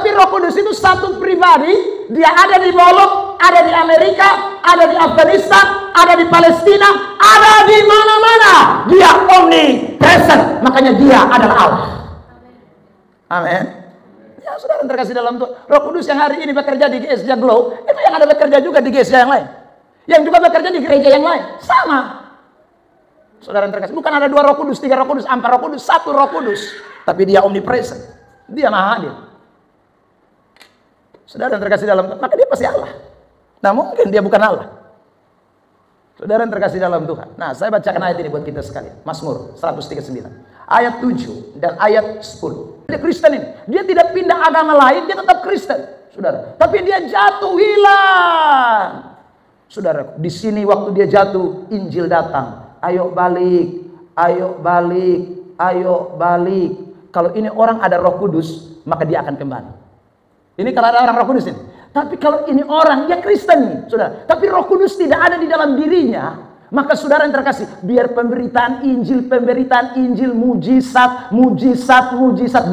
Tapi Roh Kudus itu satu pribadi. Dia ada di Moloch, ada di Amerika, ada di Afghanistan, ada di Palestina, ada di mana-mana. Dia omnipresent. Makanya dia adalah Allah. Amin. Ya, saudara yang terkasih dalam Tuhan, Roh Kudus yang hari ini bekerja di GSJ Glow, itu yang ada bekerja juga di GSJ yang lain. Yang juga bekerja di gereja yang lain. Sama. Saudara yang terkasih, bukan ada 2 Roh Kudus, 3 Roh Kudus, 4 Roh Kudus, 1 Roh Kudus. Tapi dia omnipresent. Dia maha hadir. Saudara yang terkasih dalam Tuhan, maka dia pasti Allah. Nah, mungkin dia bukan Allah. Saudara yang terkasih dalam Tuhan. Nah, saya bacakan ayat ini buat kita sekalian. Mazmur 139. Ayat 7 dan ayat 10. Dia Kristen ini. Dia tidak pindah agama lain, dia tetap Kristen. Saudara. Tapi dia jatuh hilang. Saudara, di sini waktu dia jatuh, Injil datang. Ayo balik, ayo balik, ayo balik. Kalau ini orang ada Roh Kudus, maka dia akan kembali. Ini kalau ada orang Roh Kudus ini. Tapi kalau ini orang, dia Kristen nih, saudara. Tapi Roh Kudus tidak ada di dalam dirinya. Maka saudara yang terkasih, biar pemberitaan Injil, mujizat,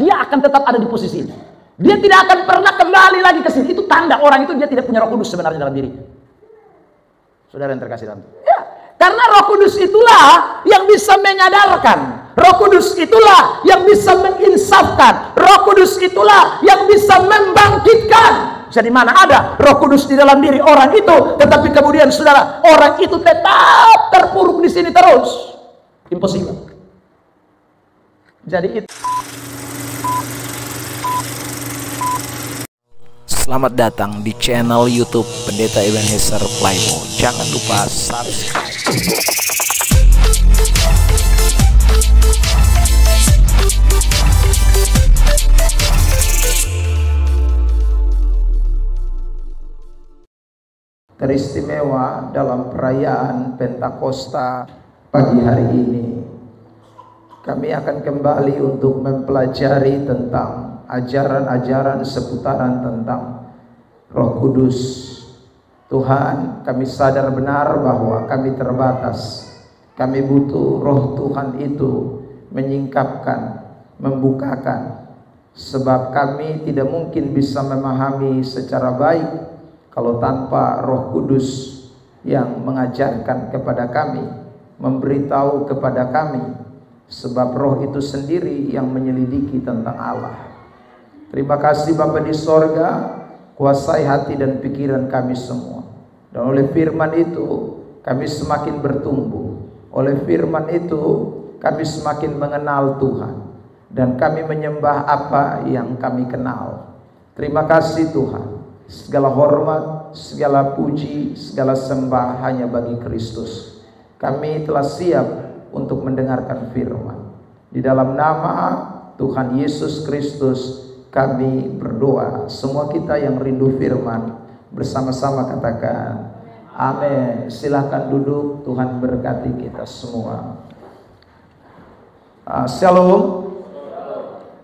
dia akan tetap ada di posisi ini. Dia tidak akan pernah kembali lagi ke sini. Itu tanda orang itu dia tidak punya Roh Kudus sebenarnya dalam dirinya. Saudara yang terkasih dalam Tuhan. Ya, karena Roh Kudus itulah yang bisa menyadarkan. Roh Kudus itulah yang bisa menginsafkan. Roh Kudus itulah yang bisa membangkitkan. Jadi mana ada Roh Kudus di dalam diri orang itu, tetapi kemudian saudara, orang itu tetap terpuruk di sini terus. Impossible. Jadi itu. Selamat datang di channel YouTube Pendeta Ebenezer Playmo. Jangan lupa subscribe. Teristimewa dalam perayaan Pentakosta pagi hari ini, kami akan kembali untuk mempelajari tentang ajaran-ajaran seputaran tentang Roh Kudus. Tuhan, kami sadar benar bahwa kami terbatas. Kami butuh Roh Tuhan itu menyingkapkan, membukakan. Sebab kami tidak mungkin bisa memahami secara baik kalau tanpa Roh Kudus yang mengajarkan kepada kami, memberitahu kepada kami. Sebab Roh itu sendiri yang menyelidiki tentang Allah. Terima kasih Bapa di sorga, kuasai hati dan pikiran kami semua. Dan oleh firman itu kami semakin bertumbuh. Oleh firman itu kami semakin mengenal Tuhan. Dan kami menyembah apa yang kami kenal. Terima kasih Tuhan. Segala hormat, segala puji, segala sembah hanya bagi Kristus. Kami telah siap untuk mendengarkan firman. Di dalam nama Tuhan Yesus Kristus kami berdoa. Semua kita yang rindu firman bersama-sama katakan amin. Silahkan duduk. Tuhan berkati kita semua. Shalom.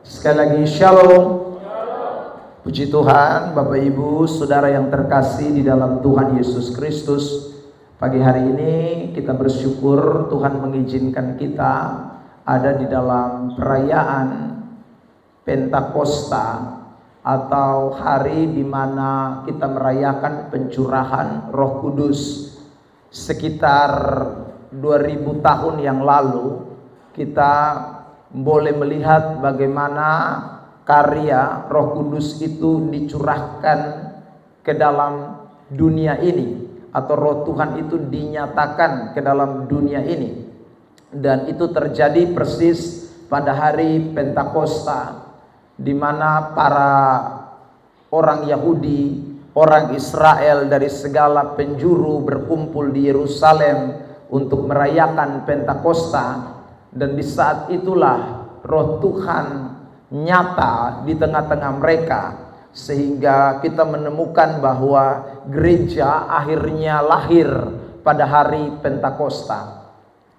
Sekali lagi shalom. Puji Tuhan, Bapak Ibu, Saudara yang terkasih di dalam Tuhan Yesus Kristus. Pagi hari ini kita bersyukur Tuhan mengizinkan kita ada di dalam perayaan Pentakosta, atau hari di mana kita merayakan pencurahan Roh Kudus. Sekitar 2000 tahun yang lalu kita boleh melihat bagaimana karya Roh Kudus itu dicurahkan ke dalam dunia ini, atau Roh Tuhan itu dinyatakan ke dalam dunia ini. Dan itu terjadi persis pada hari Pentakosta, di mana para orang Yahudi, orang Israel dari segala penjuru berkumpul di Yerusalem untuk merayakan Pentakosta. Dan di saat itulah Roh Tuhan nyata di tengah-tengah mereka, sehingga kita menemukan bahwa gereja akhirnya lahir pada hari Pentakosta.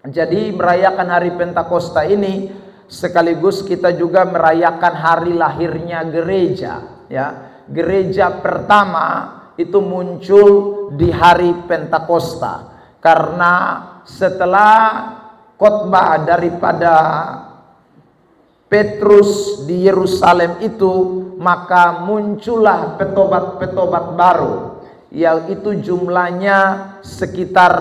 Jadi merayakan hari Pentakosta ini sekaligus kita juga merayakan hari lahirnya gereja, ya. Gereja pertama itu muncul di hari Pentakosta karena setelah khotbah daripada Petrus di Yerusalem itu, maka muncullah petobat-petobat baru, yaitu jumlahnya sekitar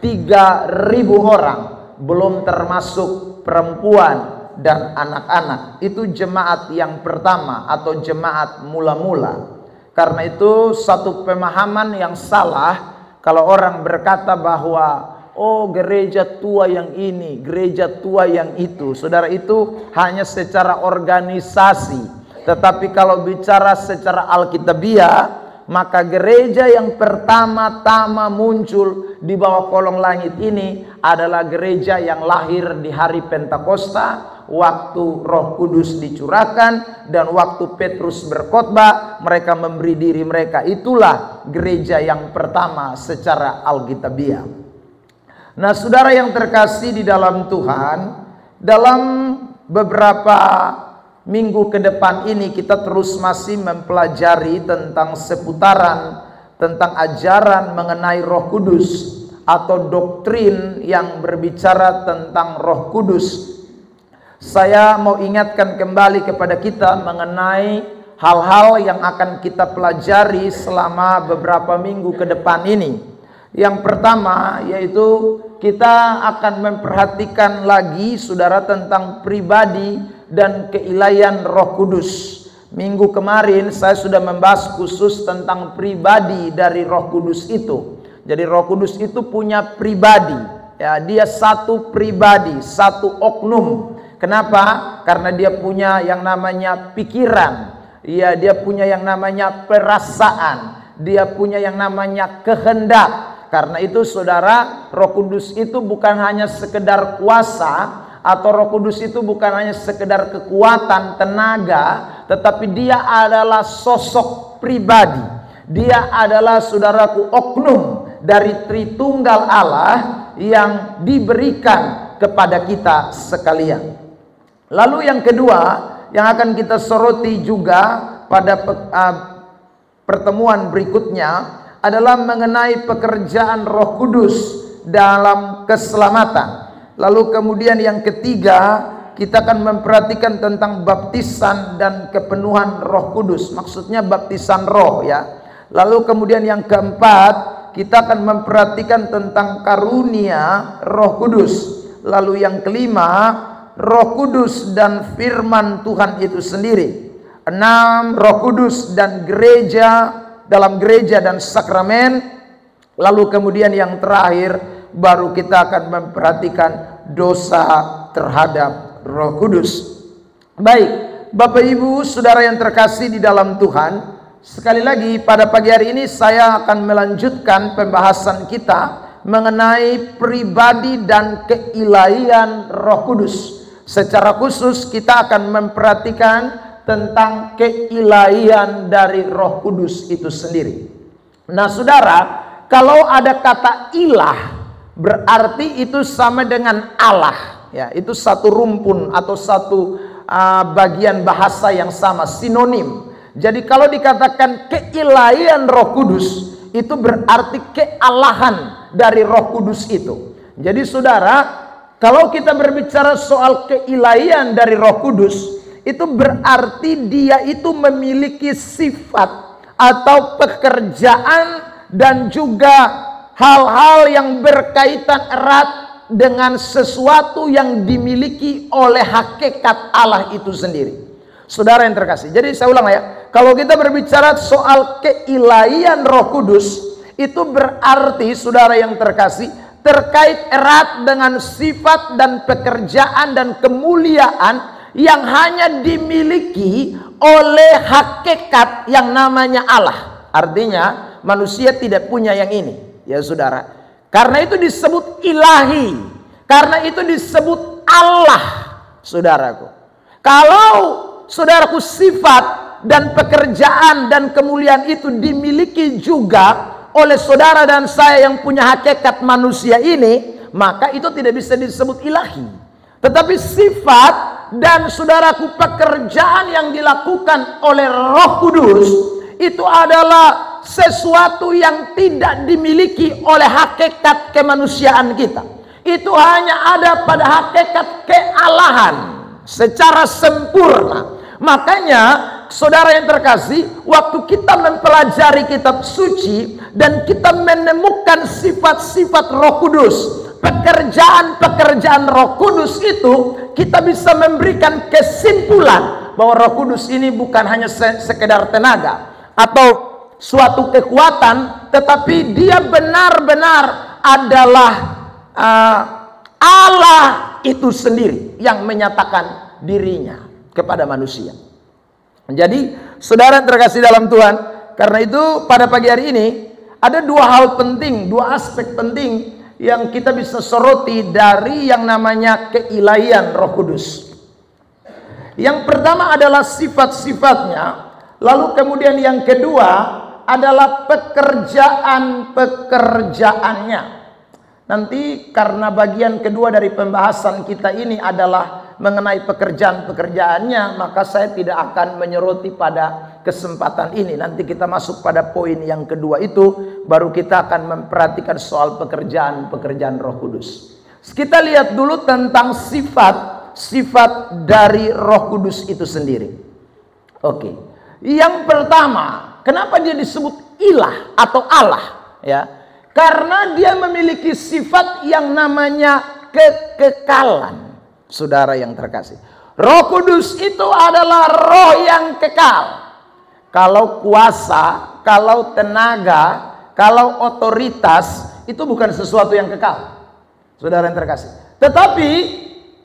3.000 orang, belum termasuk perempuan dan anak-anak. Itu jemaat yang pertama atau jemaat mula-mula. Karena itu satu pemahaman yang salah kalau orang berkata bahwa oh gereja tua yang ini, gereja tua yang itu. Saudara, itu hanya secara organisasi. Tetapi kalau bicara secara alkitabiah, maka gereja yang pertama-tama muncul di bawah kolong langit ini adalah gereja yang lahir di hari Pentakosta, waktu Roh Kudus dicurahkan dan waktu Petrus berkhotbah, mereka memberi diri mereka. Itulah gereja yang pertama secara alkitabiah. Nah, saudara yang terkasih di dalam Tuhan, dalam beberapa minggu ke depan ini kita terus masih mempelajari tentang seputaran tentang ajaran mengenai Roh Kudus atau doktrin yang berbicara tentang Roh Kudus. Saya mau ingatkan kembali kepada kita mengenai hal-hal yang akan kita pelajari selama beberapa minggu ke depan ini. Yang pertama yaitu kita akan memperhatikan lagi saudara tentang pribadi dan keilahian Roh Kudus. Minggu kemarin saya sudah membahas khusus tentang pribadi dari Roh Kudus itu. Jadi Roh Kudus itu punya pribadi, ya, dia satu pribadi, satu oknum. Kenapa? Karena dia punya yang namanya pikiran, ya, dia punya yang namanya perasaan, dia punya yang namanya kehendak. Karena itu saudara, Roh Kudus itu bukan hanya sekedar kuasa, atau Roh Kudus itu bukan hanya sekedar kekuatan, tenaga, tetapi dia adalah sosok pribadi. Dia adalah saudaraku oknum dari Tritunggal Allah yang diberikan kepada kita sekalian. Lalu yang kedua yang akan kita soroti juga pada pertemuan berikutnya adalah mengenai pekerjaan Roh Kudus dalam keselamatan. Lalu kemudian yang ketiga kita akan memperhatikan tentang baptisan dan kepenuhan Roh Kudus. Maksudnya baptisan roh, ya. Lalu kemudian yang keempat kita akan memperhatikan tentang karunia Roh Kudus. Lalu yang kelima, Roh Kudus dan firman Tuhan itu sendiri. 6, Roh Kudus dan gereja, dalam gereja dan sakramen. Lalu kemudian yang terakhir baru kita akan memperhatikan dosa terhadap Roh Kudus. Baik, Bapak Ibu saudara yang terkasih di dalam Tuhan, sekali lagi pada pagi hari ini saya akan melanjutkan pembahasan kita mengenai pribadi dan keilahian Roh Kudus. Secara khusus kita akan memperhatikan tentang keilahian dari Roh Kudus itu sendiri. Nah saudara, kalau ada kata ilah berarti itu sama dengan Allah, ya, itu satu rumpun atau satu bagian bahasa yang sama, sinonim. Jadi kalau dikatakan keilahian Roh Kudus, itu berarti kealahan dari Roh Kudus itu. Jadi saudara, kalau kita berbicara soal keilahian dari Roh Kudus, itu berarti dia itu memiliki sifat atau pekerjaan dan juga hal-hal yang berkaitan erat dengan sesuatu yang dimiliki oleh hakikat Allah itu sendiri. Saudara yang terkasih, jadi saya ulang ya, kalau kita berbicara soal keilahian Roh Kudus, itu berarti saudara yang terkasih terkait erat dengan sifat dan pekerjaan dan kemuliaan yang hanya dimiliki oleh hakikat yang namanya Allah. Artinya manusia tidak punya yang ini. Ya saudara, karena itu disebut ilahi, karena itu disebut Allah, saudaraku. Kalau saudaraku sifat dan pekerjaan dan kemuliaan itu dimiliki juga oleh saudara dan saya yang punya hakikat manusia ini, maka itu tidak bisa disebut ilahi. Tetapi sifat dan saudaraku pekerjaan yang dilakukan oleh Roh Kudus itu adalah sesuatu yang tidak dimiliki oleh hakikat kemanusiaan kita. Itu hanya ada pada hakikat kealahan secara sempurna. Makanya saudara yang terkasih, waktu kita mempelajari kitab suci dan kita menemukan sifat-sifat Roh Kudus, pekerjaan-pekerjaan Roh Kudus itu, kita bisa memberikan kesimpulan bahwa Roh Kudus ini bukan hanya sekedar tenaga atau suatu kekuatan, tetapi dia benar-benar adalah Allah itu sendiri yang menyatakan dirinya kepada manusia. Jadi saudara yang terkasih dalam Tuhan, karena itu pada pagi hari ini ada dua hal penting, dua aspek penting yang kita bisa soroti dari yang namanya keilahian Roh Kudus. Yang pertama adalah sifat-sifatnya, lalu kemudian yang kedua adalah pekerjaan-pekerjaannya. Nanti karena bagian kedua dari pembahasan kita ini adalah mengenai pekerjaan-pekerjaannya, maka saya tidak akan menyoroti pada kesempatan ini. Nanti kita masuk pada poin yang kedua itu, baru kita akan memperhatikan soal pekerjaan-pekerjaan Roh Kudus. Kita lihat dulu tentang sifat dari Roh Kudus itu sendiri. Oke. Yang pertama, kenapa dia disebut ilah atau Allah? Ya, karena dia memiliki sifat yang namanya kekekalan. Saudara yang terkasih, Roh Kudus itu adalah roh yang kekal. Kalau kuasa, kalau tenaga, kalau otoritas, itu bukan sesuatu yang kekal, saudara yang terkasih. Tetapi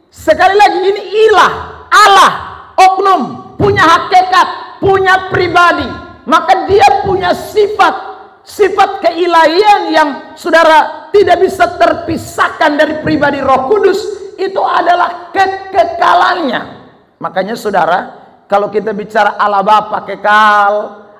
sekali lagi, ini ilah, Allah, oknum, punya hakikat, punya pribadi. Maka dia punya sifat keilahian yang saudara tidak bisa terpisahkan dari pribadi Roh Kudus. Itu adalah kekekalannya. Makanya saudara, kalau kita bicara Allah Bapa kekal,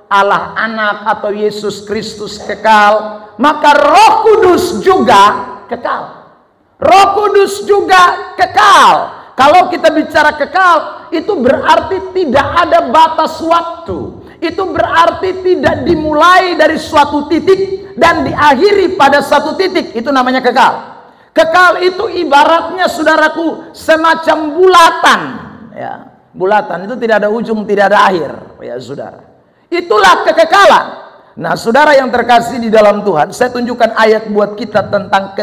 Allah Anak atau Yesus Kristus kekal, maka Roh Kudus juga kekal. Roh Kudus juga kekal. Kalau kita bicara kekal, itu berarti tidak ada batas waktu. Itu berarti tidak dimulai dari suatu titik dan diakhiri pada satu titik. Itu namanya kekal. Kekal itu ibaratnya, saudaraku, semacam bulatan. Ya, bulatan itu tidak ada ujung, tidak ada akhir. Ya, saudara. Itulah kekekalan. Nah, saudara yang terkasih di dalam Tuhan, saya tunjukkan ayat buat kita tentang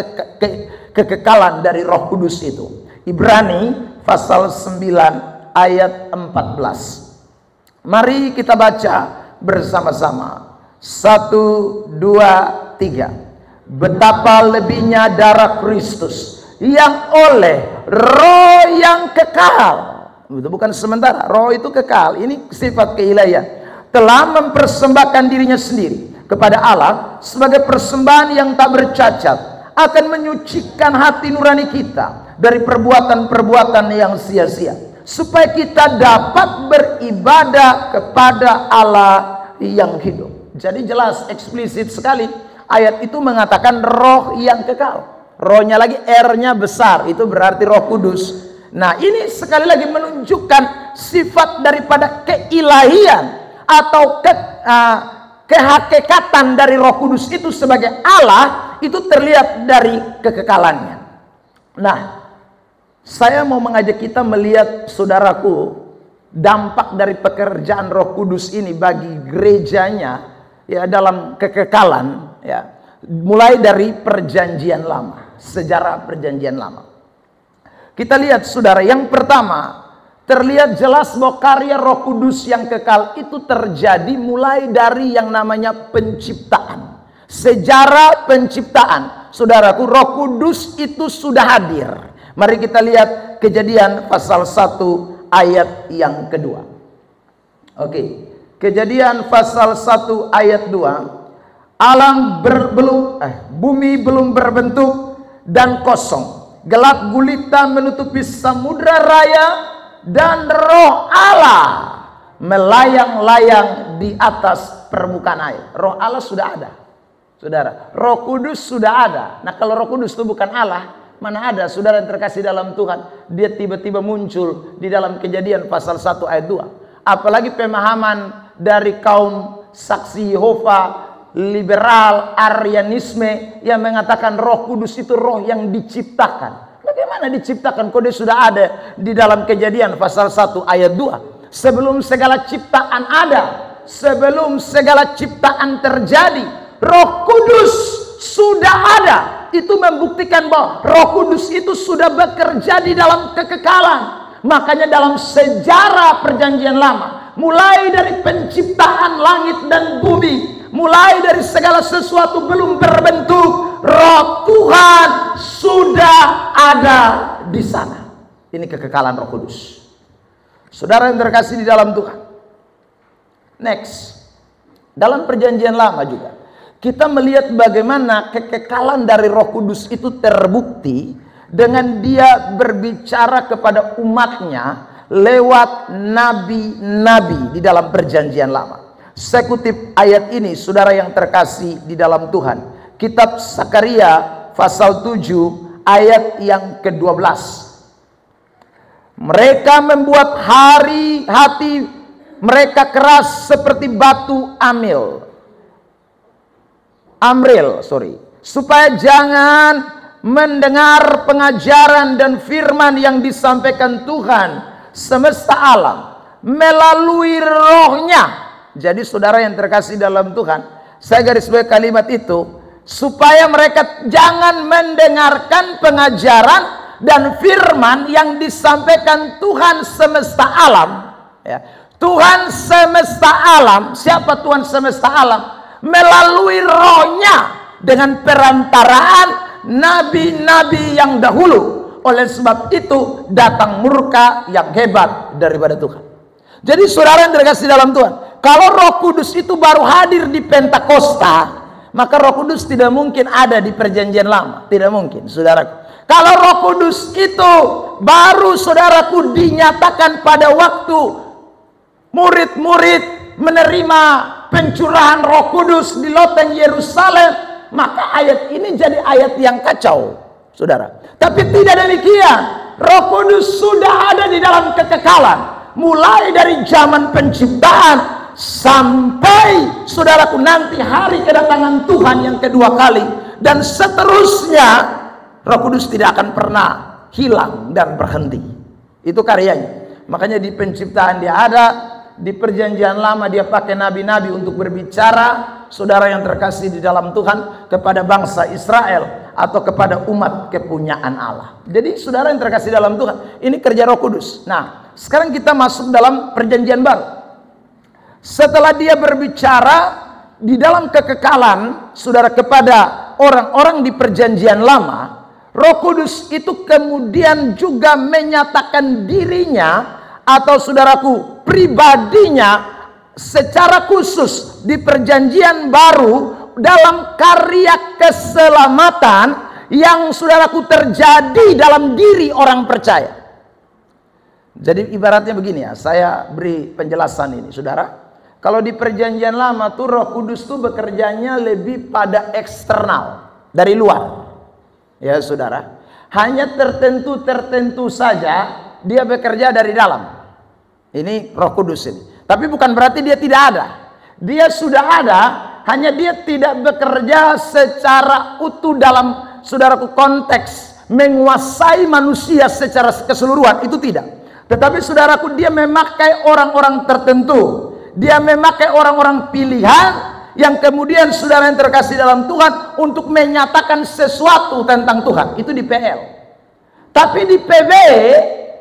kekekalan dari Roh Kudus itu. Ibrani pasal 9 ayat 14. Mari kita baca bersama-sama. 1, 2, 3. Betapa lebihnya darah Kristus yang oleh roh yang kekal, itu bukan sementara, roh itu kekal, ini sifat keilahian, telah mempersembahkan dirinya sendiri kepada Allah sebagai persembahan yang tak bercacat, akan menyucikan hati nurani kita dari perbuatan-perbuatan yang sia-sia, supaya kita dapat beribadah kepada Allah yang hidup. Jadi jelas, eksplisit sekali. Ayat itu mengatakan roh yang kekal. Rohnya lagi, R-nya besar, itu berarti Roh Kudus. Nah, ini sekali lagi menunjukkan sifat daripada keilahian atau kehakikatan dari Roh Kudus itu sebagai Allah, itu terlihat dari kekekalannya. Nah, saya mau mengajak kita melihat, saudaraku, dampak dari pekerjaan Roh Kudus ini bagi gerejanya, ya, dalam kekekalan, ya, mulai dari perjanjian lama, sejarah perjanjian lama. Kita lihat, saudara, yang pertama terlihat jelas bahwa karya Roh Kudus yang kekal itu terjadi mulai dari yang namanya penciptaan. Sejarah penciptaan, saudaraku, Roh Kudus itu sudah hadir. Mari kita lihat Kejadian pasal 1 ayat yang kedua. Oke. Kejadian pasal 1 ayat 2. Bumi belum berbentuk dan kosong. Gelap gulita menutupi samudra raya, dan roh Allah melayang-layang di atas permukaan air. Roh Allah sudah ada, saudara. Roh Kudus sudah ada. Nah, kalau Roh Kudus itu bukan Allah, mana ada, saudara yang terkasih dalam Tuhan, dia tiba-tiba muncul di dalam Kejadian pasal 1 ayat 2. Apalagi pemahaman dari kaum saksi Yehova, liberal, Arianisme, yang mengatakan Roh Kudus itu roh yang diciptakan. Bagaimana diciptakan? Kok dia sudah ada di dalam Kejadian pasal 1 ayat 2. sebelum segala ciptaan ada, sebelum segala ciptaan terjadi, Roh Kudus sudah ada. Itu membuktikan bahwa Roh Kudus itu sudah bekerja di dalam kekekalan. Makanya dalam sejarah Perjanjian Lama, mulai dari penciptaan langit dan bumi, mulai dari segala sesuatu belum berbentuk, Roh Tuhan sudah ada di sana. Ini kekekalan Roh Kudus. Saudara yang terkasih di dalam Tuhan. Next, dalam Perjanjian Lama juga kita melihat bagaimana kekekalan dari Roh Kudus itu terbukti dengan dia berbicara kepada umatnya lewat nabi-nabi di dalam Perjanjian Lama. Saya kutip ayat ini, saudara yang terkasih di dalam Tuhan. Kitab Sakaria pasal 7 ayat yang ke-12. Mereka membuat hati mereka keras seperti batu Amril, supaya jangan mendengar pengajaran dan firman yang disampaikan Tuhan semesta alam melalui Rohnya. Jadi saudara yang terkasih dalam Tuhan, saya garis bawahi kalimat itu, supaya mereka jangan mendengarkan pengajaran dan firman yang disampaikan Tuhan semesta alam, ya. Tuhan semesta alam, siapa Tuhan semesta alam? Melalui Rohnya, dengan perantaraan nabi-nabi yang dahulu. Oleh sebab itu datang murka yang hebat daripada Tuhan. Jadi saudara yang terkasih dalam Tuhan, kalau Roh Kudus itu baru hadir di Pentakosta, maka Roh Kudus tidak mungkin ada di Perjanjian Lama. Tidak mungkin, saudaraku. Kalau Roh Kudus itu baru, saudaraku, dinyatakan pada waktu murid-murid menerima pencurahan Roh Kudus di loteng Yerusalem, maka ayat ini jadi ayat yang kacau, saudara. Tapi tidak demikian. Roh Kudus sudah ada di dalam kekekalan, mulai dari zaman penciptaan sampai, saudaraku, nanti hari kedatangan Tuhan yang kedua kali, dan seterusnya. Roh Kudus tidak akan pernah hilang dan berhenti. Itu karyanya. Makanya di penciptaan dia ada, di Perjanjian Lama dia pakai nabi-nabi untuk berbicara, saudara yang terkasih di dalam Tuhan, kepada bangsa Israel atau kepada umat kepunyaan Allah. Jadi saudara yang terkasih dalam Tuhan, ini kerja Roh Kudus. Nah, sekarang kita masuk dalam Perjanjian Baru. Setelah dia berbicara di dalam kekekalan, saudara, kepada orang-orang di Perjanjian Lama, Roh Kudus itu kemudian juga menyatakan dirinya atau, saudaraku, pribadinya secara khusus di Perjanjian Baru dalam karya keselamatan yang, saudaraku, terjadi dalam diri orang percaya. Jadi ibaratnya begini ya, saya beri penjelasan ini, saudara. Kalau di Perjanjian Lama tuh Roh Kudus tuh bekerjanya lebih pada eksternal, dari luar. Ya saudara, hanya tertentu saja dia bekerja dari dalam. Ini Roh Kudus ini. Tapi bukan berarti dia tidak ada. Dia sudah ada, hanya dia tidak bekerja secara utuh dalam, saudaraku, konteks menguasai manusia secara keseluruhan, itu tidak. Tetapi saudaraku, dia memakai orang-orang tertentu. Dia memakai orang-orang pilihan yang kemudian saudara yang terkasih dalam Tuhan untuk menyatakan sesuatu tentang Tuhan. Itu di PL. Tapi di PB,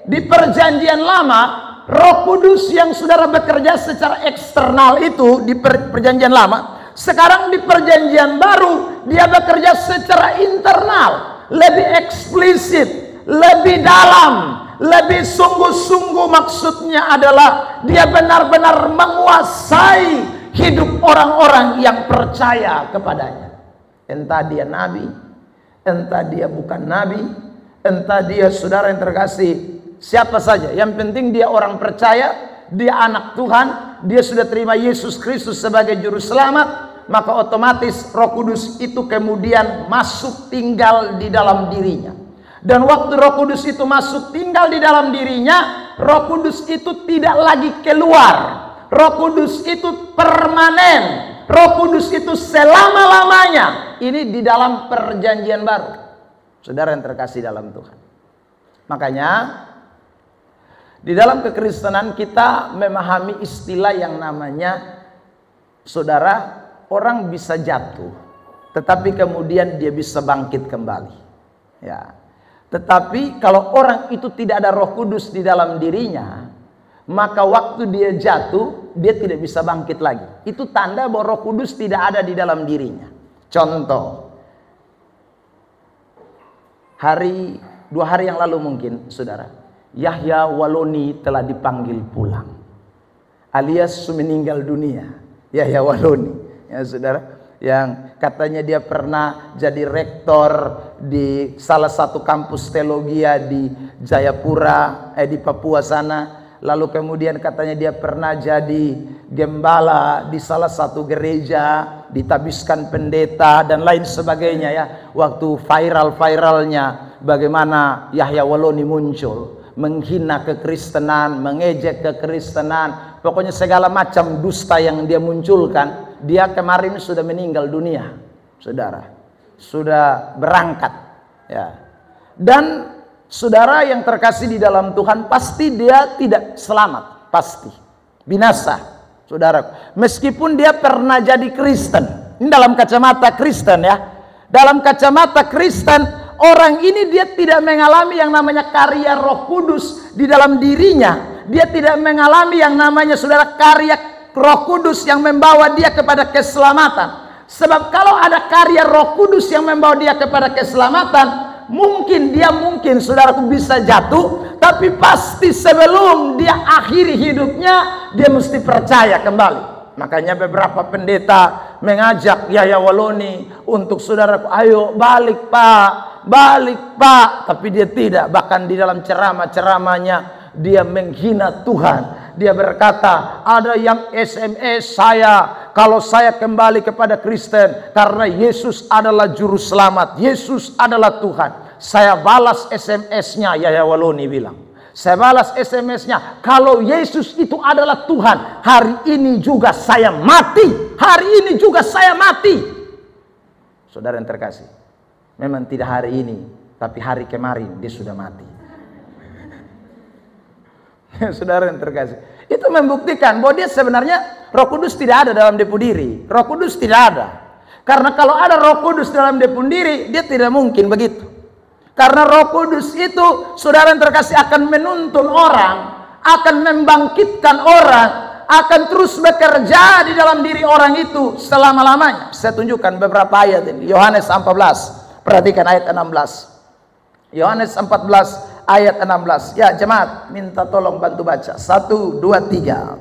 di Perjanjian Lama, Roh Kudus yang saudara bekerja secara eksternal itu di Perjanjian Lama, sekarang di Perjanjian Baru dia bekerja secara internal, lebih eksplisit, lebih dalam, lebih sungguh-sungguh. Maksudnya adalah dia benar-benar menguasai hidup orang-orang yang percaya kepadanya. Entah dia nabi, entah dia bukan nabi, entah dia, saudara yang terkasih, siapa saja. Yang penting dia orang percaya, dia anak Tuhan, dia sudah terima Yesus Kristus sebagai juru selamat, maka otomatis Roh Kudus itu kemudian masuk tinggal di dalam dirinya. Dan waktu Roh Kudus itu masuk tinggal di dalam dirinya, Roh Kudus itu tidak lagi keluar. Roh Kudus itu permanen. Roh Kudus itu selama-lamanya. Ini di dalam Perjanjian Baru, saudara yang terkasih dalam Tuhan. Makanya Di dalam kekristenan kita memahami istilah yang namanya, saudara, orang bisa jatuh, tetapi kemudian dia bisa bangkit kembali. Ya. Tetapi kalau orang itu tidak ada Roh Kudus di dalam dirinya, maka waktu dia jatuh, dia tidak bisa bangkit lagi. Itu tanda bahwa Roh Kudus tidak ada di dalam dirinya. Contoh, 2 hari yang lalu mungkin, saudara, Yahya Waloni telah dipanggil pulang, alias meninggal dunia. Yahya Waloni, ya saudara, yang katanya dia pernah jadi rektor di salah satu kampus teologi di Jayapura, di Papua sana. Lalu kemudian katanya dia pernah jadi gembala di salah satu gereja, ditabiskan pendeta dan lain sebagainya ya. Waktu viral-viralnya bagaimana Yahya Waloni muncul, menghina kekristenan, mengejek kekristenan, pokoknya segala macam dusta yang dia munculkan. Dia kemarin sudah meninggal dunia, saudara, sudah berangkat ya. Dan saudara yang terkasih di dalam Tuhan, pasti dia tidak selamat, pasti binasa, saudara. Meskipun dia pernah jadi Kristen, ini dalam kacamata Kristen ya, dalam kacamata Kristen, orang ini dia tidak mengalami yang namanya karya Roh Kudus di dalam dirinya. Dia tidak mengalami yang namanya, saudara, karya Roh Kudus yang membawa dia kepada keselamatan. Sebab kalau ada karya Roh Kudus yang membawa dia kepada keselamatan, mungkin saudaraku bisa jatuh, tapi pasti sebelum dia akhiri hidupnya, dia mesti percaya kembali. Makanya beberapa pendeta mengajak Yahya Waloni untuk, saudaraku, ayo balik pak, tapi dia tidak. Bahkan di dalam ceramah-ceramahnya dia menghina Tuhan. Dia berkata, ada yang SMS saya kalau saya kembali kepada Kristen karena Yesus adalah juru selamat, Yesus adalah Tuhan. Saya balas SMS-nya, Yahya Waloni bilang, saya balas SMS-nya, kalau Yesus itu adalah Tuhan, hari ini juga saya mati, hari ini juga saya mati. Saudara yang terkasih, memang tidak hari ini, tapi hari kemarin dia sudah mati. Saudara yang terkasih, itu membuktikan bahwa dia sebenarnya Roh Kudus tidak ada dalam depu diri. Roh Kudus tidak ada. Karena kalau ada Roh Kudus dalam depu diri, dia tidak mungkin begitu. Karena Roh Kudus itu, saudara yang terkasih, akan menuntun orang, akan membangkitkan orang, akan terus bekerja di dalam diri orang itu selama-lamanya. Saya tunjukkan beberapa ayat ini. Yohanes 14, perhatikan ayat 16. Yohanes 14 ayat 16. Ya jemaat, minta tolong bantu baca. 1, 2, 3.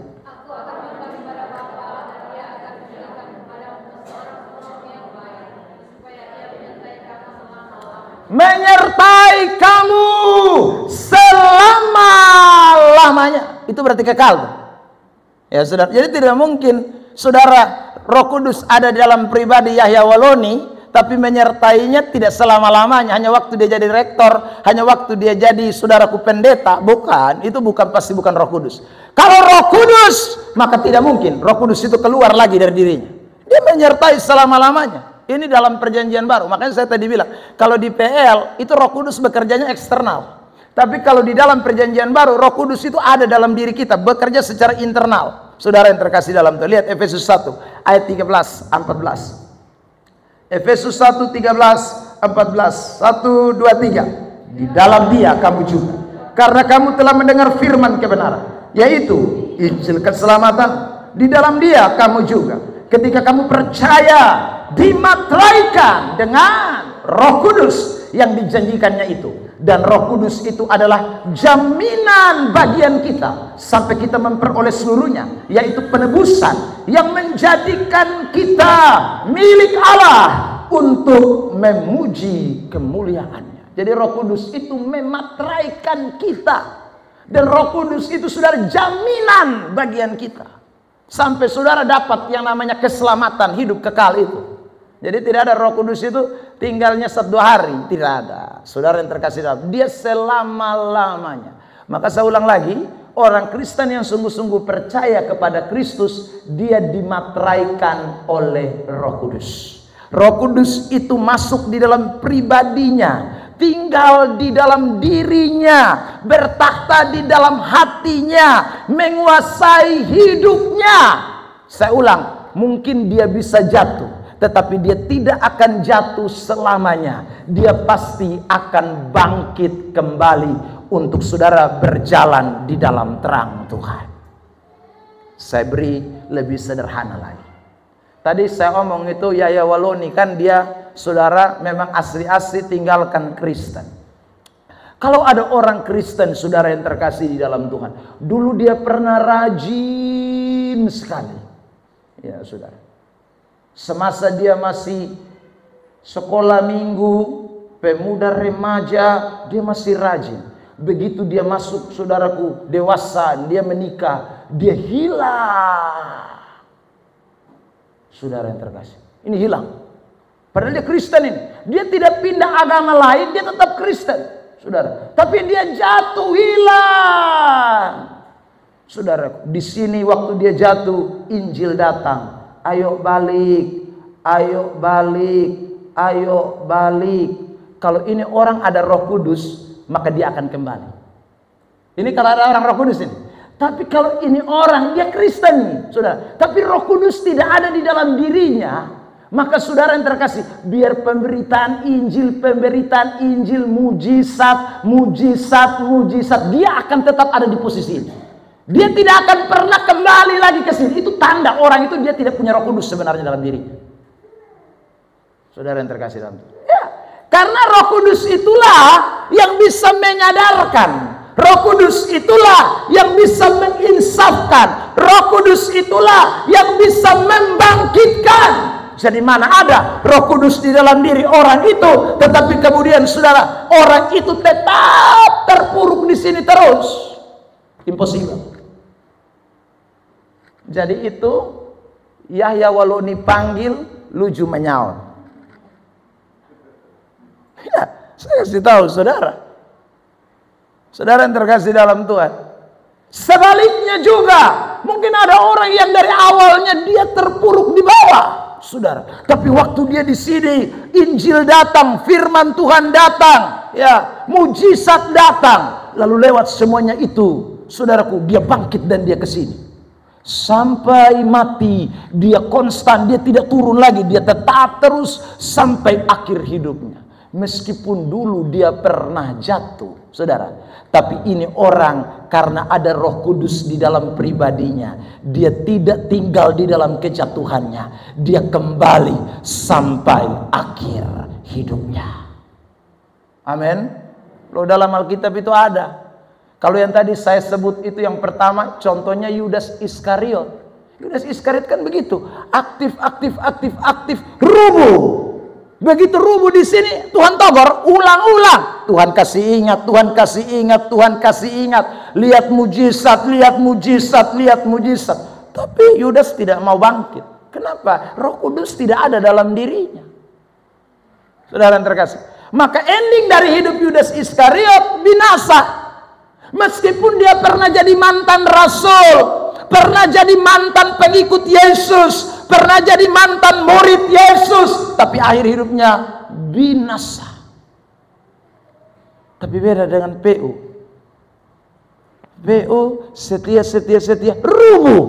Menyertai kamu selama-lamanya. Itu berarti kekal. Ya saudara, jadi tidak mungkin, saudara, Roh Kudus ada di dalam pribadi Yahya Waloni, tapi menyertainya tidak selama-lamanya, hanya waktu dia jadi rektor, hanya waktu dia jadi, saudaraku, pendeta. Bukan, itu pasti bukan Roh Kudus. Kalau Roh Kudus, maka tidak mungkin Roh Kudus itu keluar lagi dari dirinya. Dia menyertai selama-lamanya. Ini dalam perjanjian baru. Makanya saya tadi bilang, kalau di PL itu Roh Kudus bekerjanya eksternal. Tapi kalau di dalam perjanjian baru, Roh Kudus itu ada dalam diri kita, bekerja secara internal. Saudara yang terkasih dalam Tuhan, lihat Efesus 1 ayat 13, 14. Efesus 1, 13, 14. 1, 2, 3. Di dalam Dia kamu juga, karena kamu telah mendengar firman kebenaran, yaitu Injil keselamatan. Di dalam Dia kamu juga, ketika kamu percaya, dimateraikan dengan Roh Kudus yang dijanjikannya itu. Dan Roh Kudus itu adalah jaminan bagian kita sampai kita memperoleh seluruhnya, yaitu penebusan yang menjadikan kita milik Allah untuk memuji kemuliaannya. Jadi Roh Kudus itu memateraikan kita, dan Roh Kudus itu, saudara, jaminan bagian kita sampai saudara dapat yang namanya keselamatan hidup kekal itu. Jadi tidak ada Roh Kudus itu tinggalnya 1-2 hari, tidak ada. Saudara yang terkasih dalam, dia selama-lamanya. Maka saya ulang lagi, orang Kristen yang sungguh-sungguh percaya kepada Kristus, dia dimateraikan oleh Roh Kudus. Roh Kudus itu masuk di dalam pribadinya. tinggal di dalam dirinya, bertakhta di dalam hatinya, menguasai hidupnya. Saya ulang, mungkin dia bisa jatuh, tetapi dia tidak akan jatuh selamanya. Dia pasti akan bangkit kembali untuk saudara berjalan di dalam terang Tuhan. Saya beri lebih sederhana lagi. Tadi saya omong itu Yahya Waloni, kan dia saudara memang asli-asli tinggalkan Kristen. Kalau ada orang Kristen saudara yang terkasih di dalam Tuhan, dulu dia pernah rajin sekali. Ya saudara, semasa dia masih sekolah minggu, pemuda remaja, dia masih rajin. Begitu dia masuk saudaraku dewasa, dia menikah, dia hilang. Saudara yang terkasih, ini hilang. Padahal dia Kristen ini. Dia tidak pindah agama lain, dia tetap Kristen. Saudara, tapi dia jatuh, hilang. Saudara, di sini waktu dia jatuh, Injil datang. Ayo balik, ayo balik, ayo balik. Kalau ini orang ada Roh Kudus, maka dia akan kembali. Ini kalau ada orang Roh Kudus ini. Tapi kalau ini orang, dia Kristen, saudara, tapi Roh Kudus tidak ada di dalam dirinya, maka saudara yang terkasih, biar pemberitaan Injil, mujizat, dia akan tetap ada di posisi ini. Dia tidak akan pernah kembali lagi ke sini. Itu tanda orang itu dia tidak punya Roh Kudus sebenarnya dalam diri. Saudara yang terkasih dalam Tuhan. Ya, karena Roh Kudus itulah yang bisa menyadarkan. Roh Kudus itulah yang bisa menginsafkan. Roh Kudus itulah yang bisa membangkitkan. Jadi mana ada Roh Kudus di dalam diri orang itu, tetapi kemudian saudara, orang itu tetap terpuruk di sini terus. Impossible. Jadi itu Yahya Waloni panggil, luju menyaut. Ya, saya kasih tahu saudara. Saudara yang terkasih dalam Tuhan. Sebaliknya juga, mungkin ada orang yang dari awalnya dia terpuruk di bawah, saudara. Tapi waktu dia di sini, Injil datang, firman Tuhan datang, ya, mujizat datang, lalu lewat semuanya itu, saudaraku, dia bangkit dan dia ke sini. Sampai mati, dia konstan, dia tidak turun lagi, dia tetap terus sampai akhir hidupnya. Meskipun dulu dia pernah jatuh, saudara, tapi ini orang karena ada Roh Kudus di dalam pribadinya, dia tidak tinggal di dalam kejatuhannya, dia kembali sampai akhir hidupnya. Amin. Loh, dalam Alkitab itu ada. Kalau yang tadi saya sebut itu yang pertama, contohnya Yudas Iskariot. Yudas Iskariot kan begitu, aktif, rubuh. Begitu rubuh di sini, Tuhan togor, ulang-ulang. Tuhan kasih ingat, Tuhan kasih ingat, Tuhan kasih ingat. Lihat mujizat, lihat mujizat, lihat mujizat. Tapi Yudas tidak mau bangkit. Kenapa? Roh Kudus tidak ada dalam dirinya. Saudara yang terkasih. Maka ending dari hidup Yudas Iskariot binasa. Meskipun dia pernah jadi mantan rasul, pernah jadi mantan pengikut Yesus, pernah jadi mantan murid Yesus, tapi akhir hidupnya binasa. Tapi beda dengan PU. PU setia, rubuh.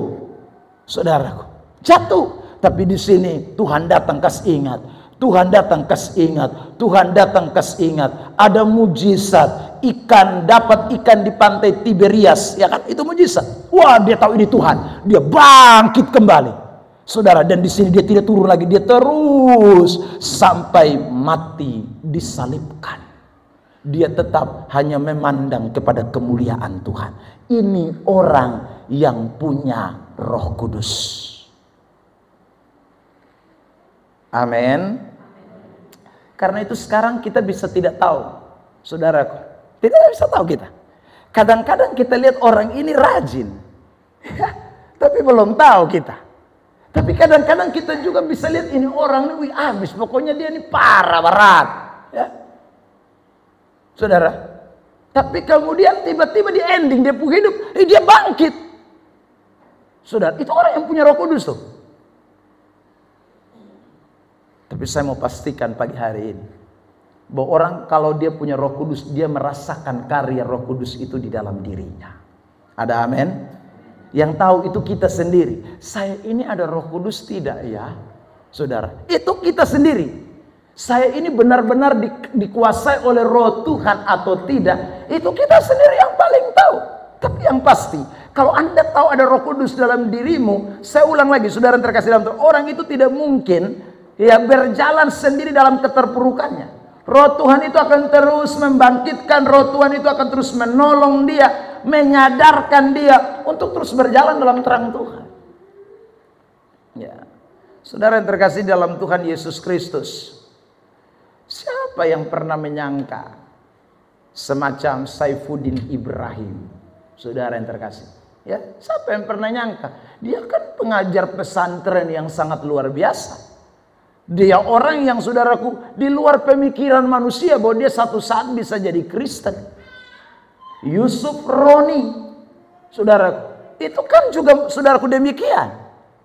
Saudaraku, jatuh. Tapi di sini Tuhan datang kasih ingat. Tuhan datang kasih ingat. Tuhan datang kasih ingat. Ada mujizat. Ikan, dapat ikan di pantai Tiberias, ya kan? Itu mujizat. Wah, dia tahu ini Tuhan. Dia bangkit kembali. Saudara, dan di sini dia tidak turun lagi, dia terus sampai mati disalibkan. Dia tetap hanya memandang kepada kemuliaan Tuhan. Ini orang yang punya Roh Kudus. Amin. Karena itu sekarang kita bisa tidak tahu, saudaraku. Tidak bisa tahu kita. Kadang-kadang kita lihat orang ini rajin, tapi belum tahu kita. Tapi kadang-kadang kita juga bisa lihat ini orang ini habis, pokoknya dia ini parah berat, ya. Saudara. Tapi kemudian tiba-tiba di ending dia punya hidup, dia bangkit. Saudara, itu orang yang punya Roh Kudus tuh. Tapi saya mau pastikan pagi hari ini, bahwa orang kalau dia punya Roh Kudus, dia merasakan karya Roh Kudus itu di dalam dirinya. Ada amin? Yang tahu itu kita sendiri. Saya ini ada Roh Kudus tidak ya, saudara? Itu kita sendiri. Saya ini benar-benar dikuasai oleh Roh Tuhan atau tidak, itu kita sendiri yang paling tahu. Tapi yang pasti, kalau Anda tahu ada Roh Kudus dalam dirimu, saya ulang lagi, saudara yang terkasih dalam Tuhan, orang itu tidak mungkin ya berjalan sendiri dalam keterpurukannya. Roh Tuhan itu akan terus membangkitkan, Roh Tuhan itu akan terus menolong dia, menyadarkan dia untuk terus berjalan dalam terang Tuhan. Ya, saudara yang terkasih dalam Tuhan Yesus Kristus, siapa yang pernah menyangka semacam Saifuddin Ibrahim, saudara yang terkasih? Ya, siapa yang pernah nyangka? Dia kan pengajar pesantren yang sangat luar biasa. Dia orang yang, saudaraku, di luar pemikiran manusia bahwa dia satu saat bisa jadi Kristen. Yusuf Roni, saudaraku, itu kan juga, saudaraku, demikian.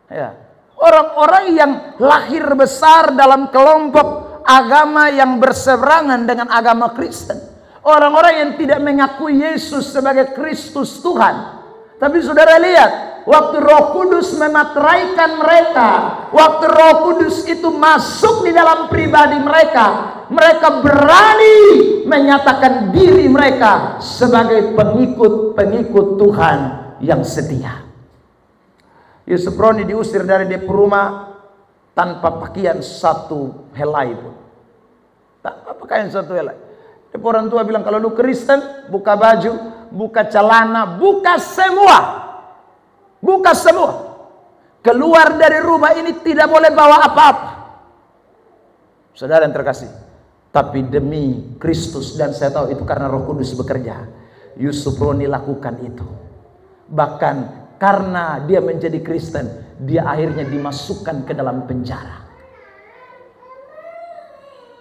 Ya. Orang-orang yang lahir besar dalam kelompok agama yang berseberangan dengan agama Kristen. Orang-orang yang tidak mengakui Yesus sebagai Kristus Tuhan. Tapi saudara lihat, waktu Roh Kudus memateraikan mereka, waktu Roh Kudus itu masuk di dalam pribadi mereka, mereka berani menyatakan diri mereka sebagai pengikut-pengikut Tuhan yang setia. Yusuf Roni diusir dari rumah tanpa pakaian satu helai pun. Tanpa pakaian satu helai. Orang tua bilang, kalau lu Kristen, buka baju, buka celana, buka semua. Buka semua. Keluar dari rumah ini tidak boleh bawa apa-apa. Saudara yang terkasih, tapi demi Kristus, dan saya tahu itu karena Roh Kudus bekerja, Yusuf Roni lakukan itu. Bahkan karena dia menjadi Kristen, dia akhirnya dimasukkan ke dalam penjara.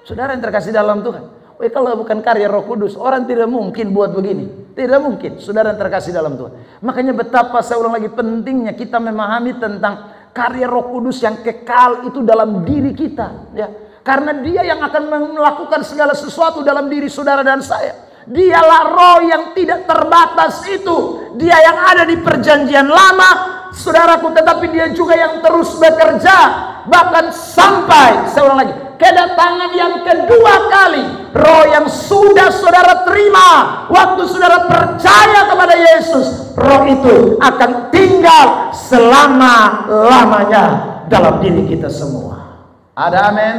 Saudara yang terkasih dalam Tuhan, kalau bukan karya Roh Kudus, orang tidak mungkin buat begini. Tidak mungkin, saudara yang terkasih dalam Tuhan. Makanya betapa, saya ulang lagi, pentingnya kita memahami tentang karya Roh Kudus yang kekal itu dalam diri kita. Ya. Karena dia yang akan melakukan segala sesuatu dalam diri saudara dan saya. Dialah Roh yang tidak terbatas itu. Dia yang ada di perjanjian lama, saudaraku, tetapi dia juga yang terus bekerja. Bahkan sampai, saya ulang lagi, kedatangan yang kedua kali, Roh yang sudah saudara terima waktu saudara percaya kepada Yesus, Roh itu akan tinggal selama-lamanya dalam diri kita semua. Ada amin?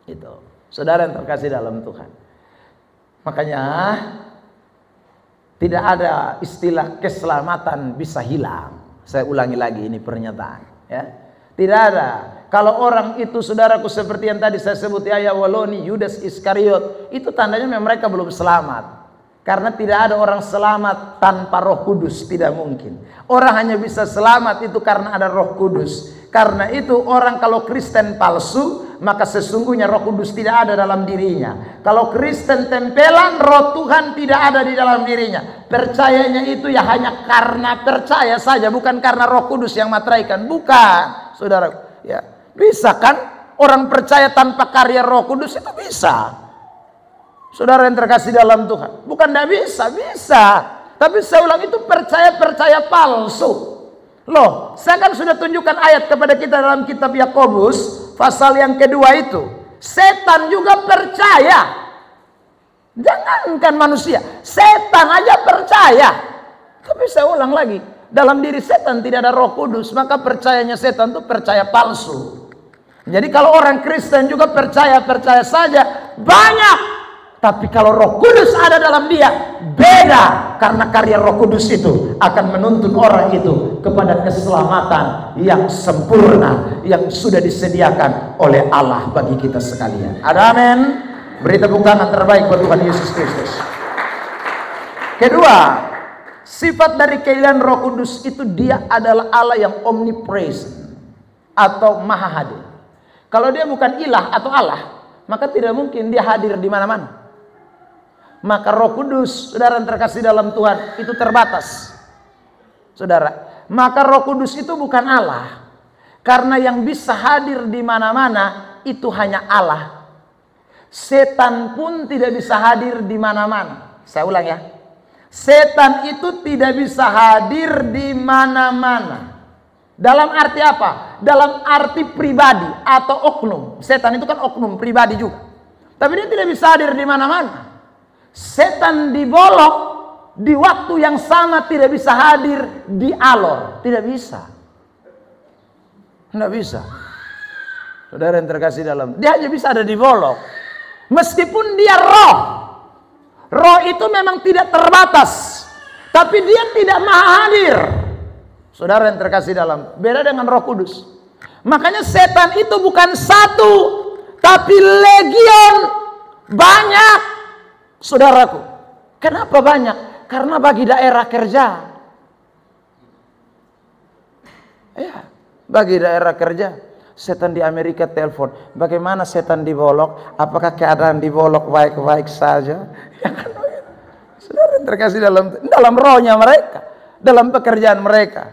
Itu, saudara yang terkasih dalam Tuhan. Makanya tidak ada istilah keselamatan bisa hilang. Saya ulangi lagi ini pernyataan, ya. Tidak ada. Kalau orang itu, saudaraku, seperti yang tadi saya sebut, Yahya Waloni, Yudas Iskariot, itu tandanya mereka belum selamat. Karena tidak ada orang selamat tanpa Roh Kudus, tidak mungkin. Orang hanya bisa selamat itu karena ada Roh Kudus. Karena itu orang kalau Kristen palsu, maka sesungguhnya Roh Kudus tidak ada dalam dirinya. Kalau Kristen tempelan, Roh Tuhan tidak ada di dalam dirinya. Percayanya itu ya hanya karena percaya saja, bukan karena Roh Kudus yang materaikan. Bukan, saudara. Ya, bisa kan orang percaya tanpa karya Roh Kudus? Itu bisa. Saudara yang terkasih dalam Tuhan, bukan tidak bisa, bisa. Tapi saya ulang, itu percaya palsu. Loh, saya kan sudah tunjukkan ayat kepada kita dalam kitab Yakobus pasal yang kedua itu. Setan juga percaya. Jangankan manusia, setan aja percaya. Tapi saya ulang lagi, dalam diri setan tidak ada Roh Kudus, maka percayanya setan itu percaya palsu. Jadi kalau orang Kristen juga percaya saja banyak. Tapi kalau Roh Kudus ada dalam dia, beda. Karena karya Roh Kudus itu akan menuntun orang itu kepada keselamatan yang sempurna, yang sudah disediakan oleh Allah bagi kita sekalian. Ada amin? Beri tepuk tangan terbaik buat Tuhan Yesus Kristus. Kedua, sifat dari keilahian Roh Kudus itu, dia adalah Allah yang omnipresent atau maha hadir. Kalau dia bukan ilah atau Allah, maka tidak mungkin dia hadir di mana-mana. Maka Roh Kudus, saudara yang terkasih dalam Tuhan, itu terbatas. Saudara, maka Roh Kudus itu bukan Allah. Karena yang bisa hadir di mana-mana itu hanya Allah. setan pun tidak bisa hadir di mana-mana. Saya ulang ya. Setan itu tidak bisa hadir di mana-mana. Dalam arti apa? Dalam arti pribadi atau oknum. Setan itu kan oknum pribadi juga. Tapi dia tidak bisa hadir di mana-mana. Setan dibolok di waktu yang sama tidak bisa hadir di alor. Tidak bisa. Tidak bisa. Saudara yang terkasih dalam, dia hanya bisa ada di bolok. Meskipun dia roh. Roh itu memang tidak terbatas. Tapi dia tidak maha hadir. Saudara yang terkasih dalam, beda dengan Roh Kudus. Makanya setan itu bukan satu, tapi legion. Banyak. Saudaraku. Kenapa banyak? Karena bagi daerah kerja. Ya, bagi daerah kerja. Setan di Amerika telepon, bagaimana setan dibolok? Apakah keadaan dibolok baik-baik saja? Ya kan? Saudara yang terkasih dalam rohnya mereka, dalam pekerjaan mereka.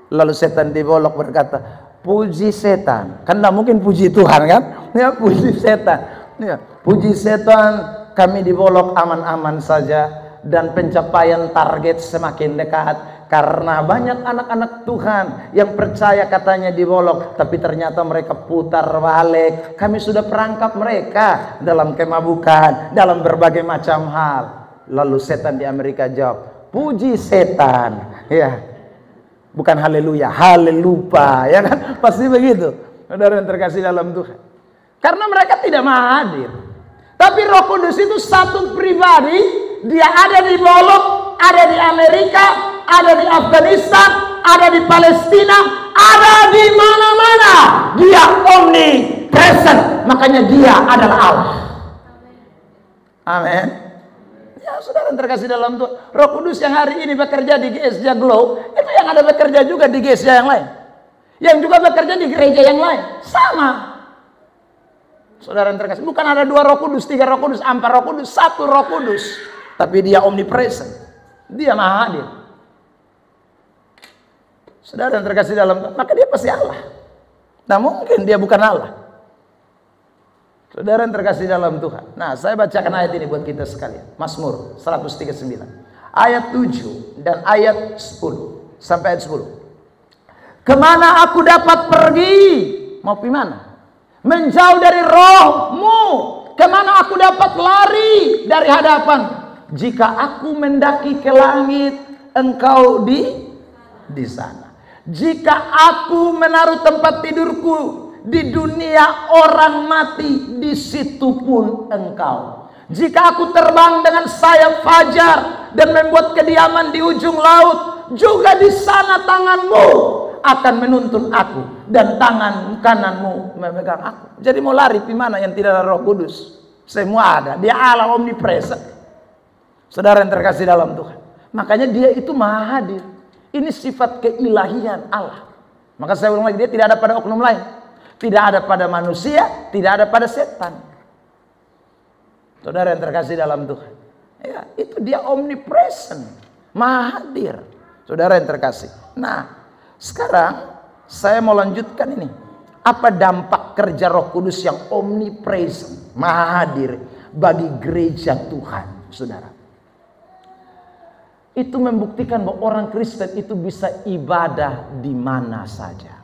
Lalu setan dibolok berkata, puji setan. Kan tidak mungkin puji Tuhan kan? Ya, puji setan. Ya, puji setan, kami dibolok aman-aman saja. Dan pencapaian target semakin dekat. Karena banyak anak-anak Tuhan yang percaya katanya dibolok, tapi ternyata mereka putar balik. Kami sudah perangkap mereka dalam kemabukan, dalam berbagai macam hal. Lalu setan di Amerika jawab, puji setan. Ya, bukan haleluya, halelupa, ya kan? Pasti begitu. Saudara yang terkasih dalam Tuhan. Karena mereka tidak mau hadir. Tapi Roh Kudus itu satu pribadi. Dia ada di bolok, ada di Amerika, ada di Afghanistan, ada di Palestina, ada di mana-mana. Dia omnipresent. Makanya dia adalah Allah. Amin. Ya, saudara yang terkasih dalam Tuhan, Roh Kudus yang hari ini bekerja di GSJ Glow, itu yang ada bekerja juga di GSJ yang lain. Yang juga bekerja di gereja yang lain. Sama. Saudara yang terkasih, bukan ada 2 Roh Kudus, 3 Roh Kudus, 4 Roh Kudus, 1 Roh Kudus. Tapi dia omnipresent. Dia maha hadir. Saudara yang terkasih dalam, maka dia pasti Allah. Nah, mungkin dia bukan Allah. Saudara yang terkasih dalam Tuhan. Nah, saya bacakan ayat ini buat kita sekalian. Mazmur 139. Ayat 7 dan ayat 10 sampai ayat 10. Kemana aku dapat pergi? Mau pergi mana? Menjauh dari roh-Mu. Kemana aku dapat lari dari hadapan? Jika aku mendaki ke langit, Engkau di sana. Jika aku menaruh tempat tidurku di dunia orang mati, di situ pun Engkau. Jika aku terbang dengan sayap fajar dan membuat kediaman di ujung laut, juga di sana tangan-Mu akan menuntun aku dan tangan kanan-Mu memegang aku. Jadi mau lari di mana yang tidak ada Roh Kudus? Semua ada. Dia Allah omnipresent. Saudara yang terkasih dalam Tuhan. Makanya dia itu maha hadir. Ini sifat keilahian Allah. Maka saya ulang lagi, dia tidak ada pada oknum lain. Tidak ada pada manusia, tidak ada pada setan. Saudara yang terkasih dalam Tuhan. Ya, itu dia omnipresent. Maha hadir. Saudara yang terkasih. Nah, sekarang saya mau lanjutkan ini. Apa dampak kerja Roh Kudus yang omnipresent, maha hadir bagi gereja Tuhan, saudara? Itu membuktikan bahwa orang Kristen itu bisa ibadah di mana saja.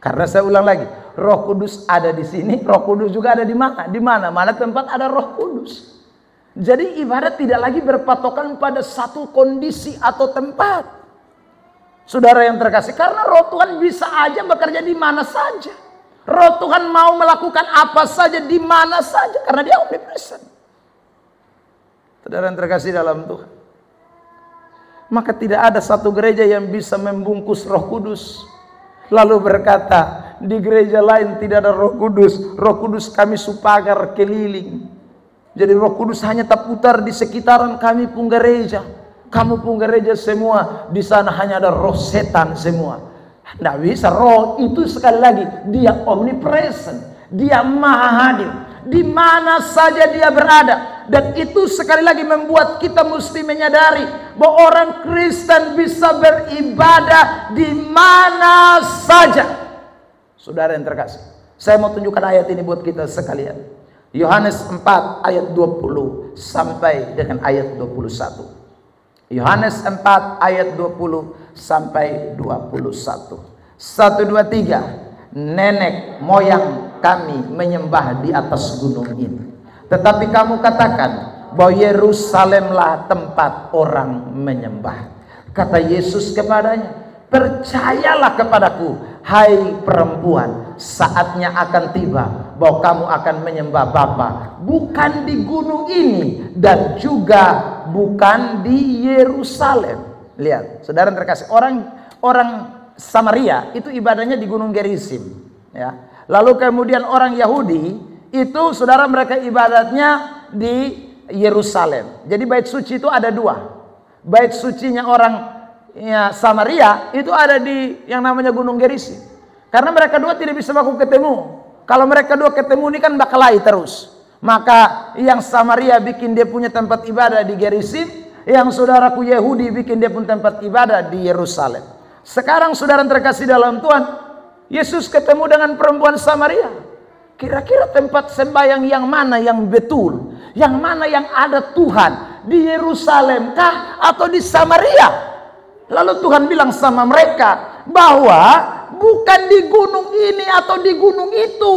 Karena saya ulang lagi, Roh Kudus ada di sini, Roh Kudus juga ada di mana? Di mana tempat ada Roh Kudus. Jadi ibadah tidak lagi berpatokan pada satu kondisi atau tempat. Saudara yang terkasih, karena Roh Tuhan bisa aja bekerja di mana saja. Roh Tuhan mau melakukan apa saja di mana saja karena dia omnipresent. Saudara yang terkasih dalam Tuhan. Maka tidak ada satu gereja yang bisa membungkus Roh Kudus lalu berkata, di gereja lain tidak ada Roh Kudus. Roh Kudus kami supagar keliling. Jadi Roh Kudus hanya terputar di sekitaran kami pun gereja. Kamu pun gereja semua, di sana hanya ada roh setan semua. Tidak bisa. Roh itu sekali lagi dia omnipresent, dia maha hadir di mana saja dia berada. Dan itu sekali lagi membuat kita mesti menyadari bahwa orang Kristen bisa beribadah di mana saja. Saudara yang terkasih, saya mau tunjukkan ayat ini buat kita sekalian. Yohanes 4 ayat 20 sampai dengan ayat 21. Yohanes 4 ayat 20 sampai 21. 1, 2, 3. Nenek moyang kami menyembah di atas gunung ini, tetapi kamu katakan bahwa Yerusalemlah tempat orang menyembah. Kata Yesus kepadanya, percayalah kepadaku, hai perempuan, saatnya akan tiba bahwa kamu akan menyembah Bapa, bukan di gunung ini dan juga bukan di Yerusalem. Lihat, saudara terkasih, orang Samaria itu ibadahnya di Gunung Gerizim, ya. Lalu kemudian orang Yahudi itu, saudara, mereka ibadatnya di Yerusalem. Jadi bait suci itu ada dua. Bait sucinya orang Samaria itu ada di yang namanya Gunung Gerizim. Karena mereka dua tidak bisa baku ketemu. Kalau mereka dua ketemu ini kan bakalai terus. Maka yang Samaria bikin dia punya tempat ibadah di Gerizim, yang saudaraku Yahudi bikin dia punya tempat ibadah di Yerusalem. Sekarang saudara terkasih dalam Tuhan, Yesus ketemu dengan perempuan Samaria. Kira-kira tempat sembahyang yang mana yang betul? Yang mana yang ada Tuhan? Di Yerusalem kah atau di Samaria? Lalu Tuhan bilang sama mereka bahwa bukan di gunung ini atau di gunung itu.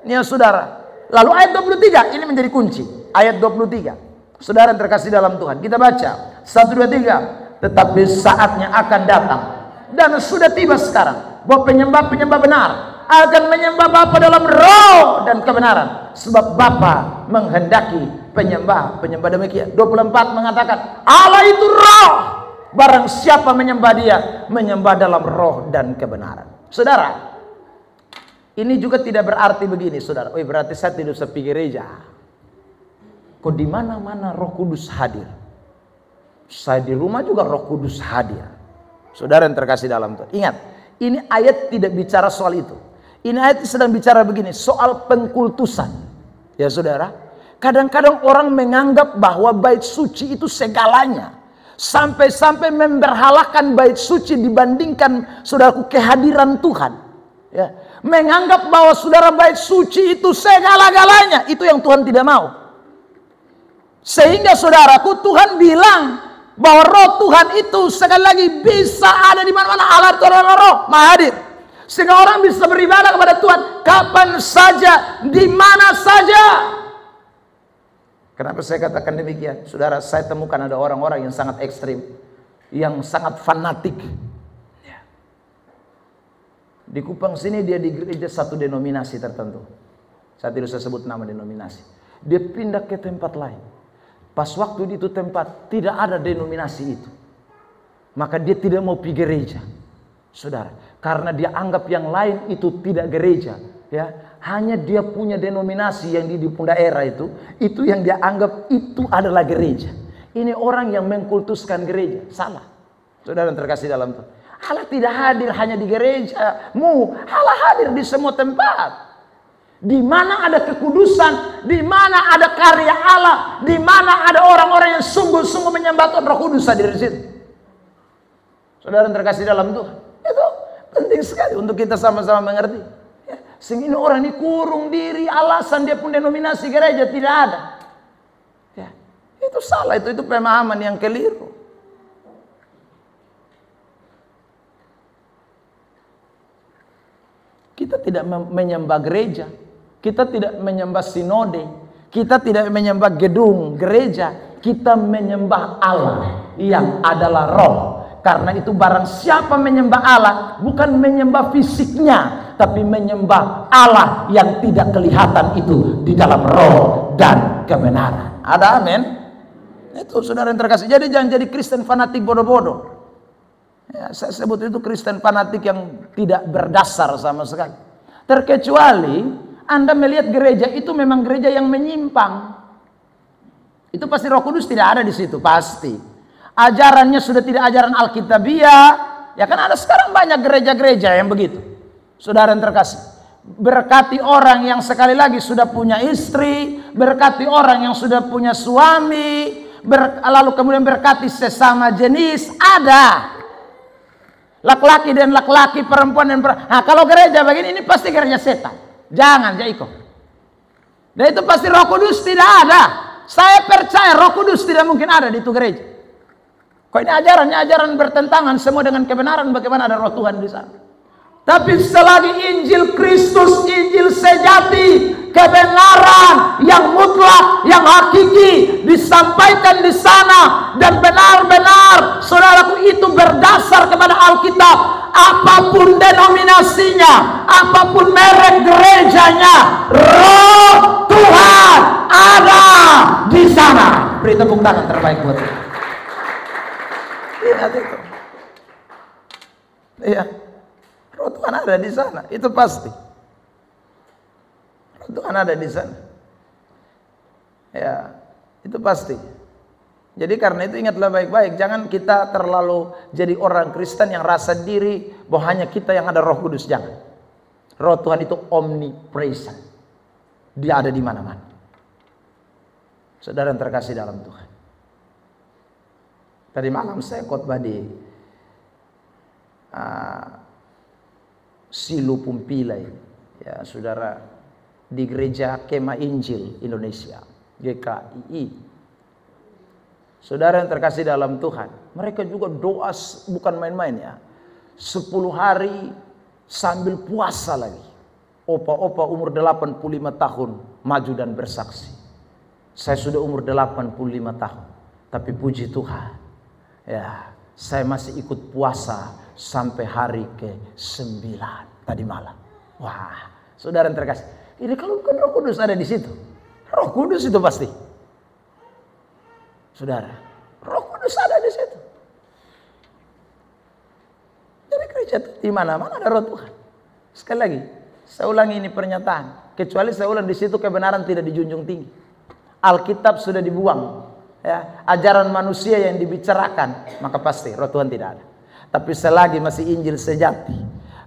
Ya saudara. Lalu ayat 23 ini menjadi kunci. Ayat 23. Saudara terkasih dalam Tuhan, kita baca 1, 2, 3. Tetapi saatnya akan datang dan sudah tiba sekarang bahwa penyembah-penyembah benar akan menyembah Bapa dalam roh dan kebenaran, sebab Bapa menghendaki penyembah-penyembah demikian. 24 mengatakan Allah itu roh, barang siapa menyembah dia, menyembah dalam roh dan kebenaran. Saudara, ini juga tidak berarti begini, saudara. Oh, berarti saya tidak usah pergi gereja. Kok di mana-mana Roh Kudus hadir. Saya di rumah juga Roh Kudus hadir. Saudara yang terkasih dalam Tuhan, ingat, ini ayat tidak bicara soal itu. Ini ayat sedang bicara begini, soal pengkultusan. Ya saudara, kadang-kadang orang menganggap bahwa bait suci itu segalanya. Sampai-sampai memberhalakan bait suci dibandingkan, saudaraku, kehadiran Tuhan. Ya, menganggap bahwa saudara bait suci itu segala-galanya. Itu yang Tuhan tidak mau. Sehingga saudaraku, Tuhan bilang bahwa roh Tuhan itu sekali lagi bisa ada di mana-mana. Allah itu adalah roh, maha hadir. Sehingga orang bisa beribadah kepada Tuhan kapan saja, di mana saja. Kenapa saya katakan demikian? Saudara, saya temukan ada orang-orang yang sangat ekstrim, yang sangat fanatik. Di Kupang sini dia di gereja satu denominasi tertentu. Saya tidak usah sebut nama denominasi. Dia pindah ke tempat lain. Pas waktu di itu tempat tidak ada denominasi itu, maka dia tidak mau pergi gereja, saudara, karena dia anggap yang lain itu tidak gereja, ya. Hanya dia punya denominasi yang di daerah itu yang dia anggap itu adalah gereja. Ini orang yang mengkultuskan gereja, salah. Saudara yang terkasih dalam Tuhan, Allah tidak hadir hanya di gerejamu, Allah hadir di semua tempat. Di mana ada kekudusan, di mana ada karya Allah, di mana ada orang-orang yang sungguh-sungguh menyembah Tuhan, Roh Kudus hadir di situ. Saudara yang terkasih dalam Tuhan, itu penting sekali untuk kita sama-sama mengerti. Ya, sehingga ini orang ini kurung diri, alasan dia pun denominasi gereja tidak ada. Ya, itu salah, itu pemahaman yang keliru. Kita tidak menyembah gereja. Kita tidak menyembah sinode, kita tidak menyembah gedung gereja, kita menyembah Allah yang adalah roh. Karena itu barang siapa menyembah Allah, bukan menyembah fisiknya, tapi menyembah Allah yang tidak kelihatan itu di dalam roh dan kebenaran. Ada amin? Itu saudara yang terkasih. Jadi jangan jadi Kristen fanatik bodoh-bodoh. Ya, saya sebut itu Kristen fanatik yang tidak berdasar sama sekali. Terkecuali Anda melihat gereja itu memang gereja yang menyimpang. Itu pasti Roh Kudus tidak ada di situ, pasti. Ajarannya sudah tidak ajaran Alkitabiah. Ya kan ada sekarang banyak gereja-gereja yang begitu. Saudara yang terkasih, berkati orang yang sekali lagi sudah punya istri, berkati orang yang sudah punya suami, lalu kemudian berkati sesama jenis, ada. Laki-laki dan laki-laki, perempuan dan perempuan. Nah, kalau gereja begini, ini pasti gereja setan. Jangan, Jaiko. Dan itu pasti Roh Kudus tidak ada. Saya percaya Roh Kudus tidak mungkin ada di itu gereja. Kok ini ajaran bertentangan semua dengan kebenaran, bagaimana ada Roh Tuhan di sana? Tapi selagi Injil Kristus, Injil sejati, kebenaran yang mutlak, yang hakiki disampaikan di sana dan benar-benar, saudaraku, itu berdasar kepada Alkitab. Apapun denominasinya, apapun merek gerejanya, Roh Tuhan ada di sana. Beri tepuk tangan terbaik buat itu. Ingat itu. Iya. Roh Tuhan ada di sana, itu pasti. Roh Tuhan ada di sana. Ya, itu pasti. Jadi karena itu ingatlah baik-baik, jangan kita terlalu jadi orang Kristen yang rasa diri bahwa hanya kita yang ada Roh Kudus, jangan. Roh Tuhan itu omnipresent. Dia ada di mana-mana. Saudara yang terkasih dalam Tuhan. Tadi malam saya khotbah di Silu Pumpilai, ya saudara, di Gereja Kemah Injil Indonesia, GKII. Saudara yang terkasih dalam Tuhan, mereka juga doa bukan main-main ya. 10 hari sambil puasa lagi. Opa-opa umur 85 tahun maju dan bersaksi. Saya sudah umur 85 tahun, tapi puji Tuhan, ya saya masih ikut puasa sampai hari ke-9 tadi malam. Wah, saudara yang terkasih, ini kalau bukan Roh Kudus ada di situ. Roh Kudus itu pasti. Saudara, Roh Kudus ada di situ. Jadi gereja di mana-mana ada Roh Tuhan. Sekali lagi, saya ulangi ini pernyataan. Kecuali saya ulang di situ kebenaran tidak dijunjung tinggi. Alkitab sudah dibuang. Ya, ajaran manusia yang dibicarakan, maka pasti Roh Tuhan tidak ada. Tapi selagi masih Injil sejati,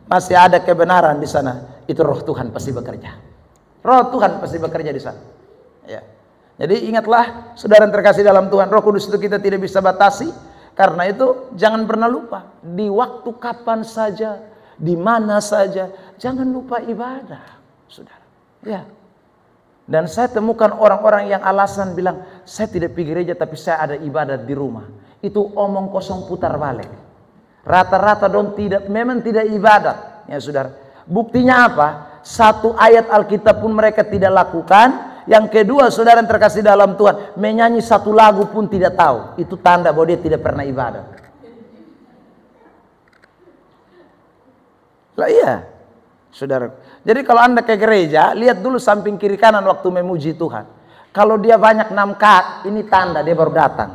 masih ada kebenaran di sana, itu Roh Tuhan pasti bekerja. Roh Tuhan pasti bekerja di sana. Ya. Jadi ingatlah, saudara yang terkasih dalam Tuhan, Roh Kudus itu kita tidak bisa batasi. Karena itu jangan pernah lupa, di waktu kapan saja, di mana saja, jangan lupa ibadah, saudara. Ya. Dan saya temukan orang-orang yang alasan bilang, saya tidak pergi gereja tapi saya ada ibadat di rumah. Itu omong kosong putar balik. Rata-rata memang tidak ibadat, ya saudara. Buktinya apa? Satu ayat Alkitab pun mereka tidak lakukan. Yang kedua, saudara yang terkasih dalam Tuhan, menyanyi satu lagu pun tidak tahu. Itu tanda bahwa dia tidak pernah ibadat. Lah iya, saudara. Jadi kalau Anda ke gereja, lihat dulu samping kiri kanan waktu memuji Tuhan. Kalau dia banyak 6 kat, ini tanda dia baru datang.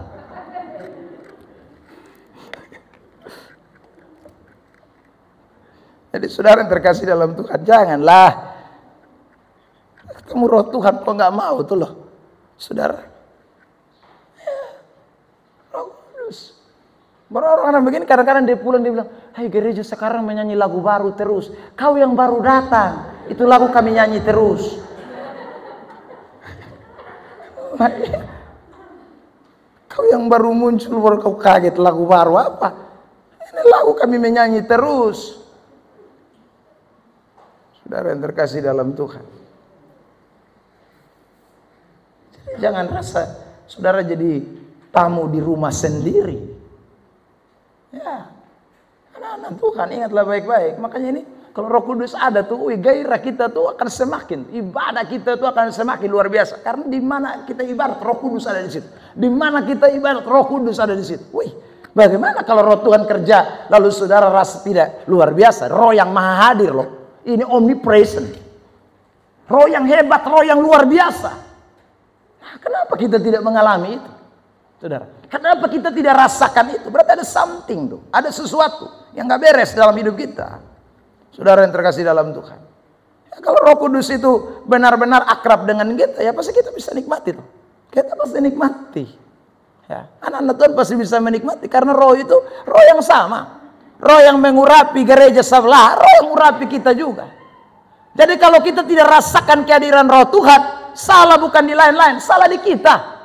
Jadi saudara yang terkasih dalam Tuhan, janganlah ketemu Roh Tuhan kok nggak mau tuh loh, saudara. Ya, Roh Kudus. Orang-orang begini kadang-kadang dia pulang dia bilang, "Hai gereja sekarang menyanyi lagu baru terus. Kau yang baru datang, itu lagu kami nyanyi terus." Kau yang baru muncul baru kau kaget lagu baru apa? Ini lagu kami menyanyi terus. Saudara yang terkasih dalam Tuhan, jangan rasa saudara jadi tamu di rumah sendiri. Ya, anak-anak Tuhan, ingatlah baik-baik. Makanya ini kalau Roh Kudus ada tuh, gairah kita tuh akan semakin, ibadah kita tuh akan semakin luar biasa. Karena di mana kita ibadat, Roh Kudus ada di situ. Di mana kita ibadat, Roh Kudus ada di situ. Wih, bagaimana kalau Roh Tuhan kerja lalu saudara rasa tidak luar biasa? Roh yang maha hadir loh. Ini omnipresent. Roh yang hebat, roh yang luar biasa. Nah, kenapa kita tidak mengalami itu? Saudara, kenapa kita tidak rasakan itu? Berarti ada something tuh, ada sesuatu yang gak beres dalam hidup kita. Saudara yang terkasih dalam Tuhan. Ya, kalau Roh Kudus itu benar-benar akrab dengan kita, ya pasti kita bisa nikmati tuh. Kita pasti nikmati. Ya, anak-anak Tuhan pasti bisa menikmati karena roh itu roh yang sama. Roh yang mengurapi gereja sebelah, roh yang mengurapi kita juga. Jadi kalau kita tidak rasakan kehadiran Roh Tuhan, salah bukan di lain-lain, salah di kita.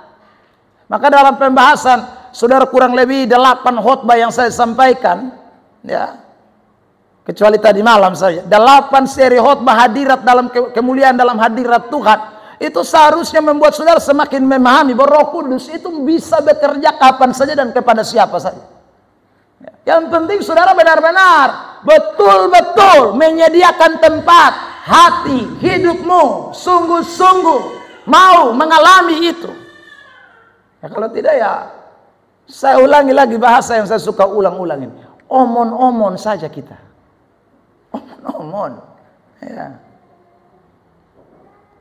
Maka dalam pembahasan, saudara, kurang lebih 8 khotbah yang saya sampaikan, ya, kecuali tadi malam saja, 8 seri khotbah hadirat dalam kemuliaan dalam hadirat Tuhan, Itu seharusnya membuat saudara semakin memahami bahwa Roh Kudus itu bisa bekerja kapan saja dan kepada siapa saja. Yang penting saudara benar-benar betul-betul menyediakan tempat hati hidupmu, sungguh-sungguh mau mengalami itu. Ya, kalau tidak ya, saya ulangi lagi bahasa yang saya suka ulang-ulangin. Omon-omon saja kita. Omon-omon. Ya.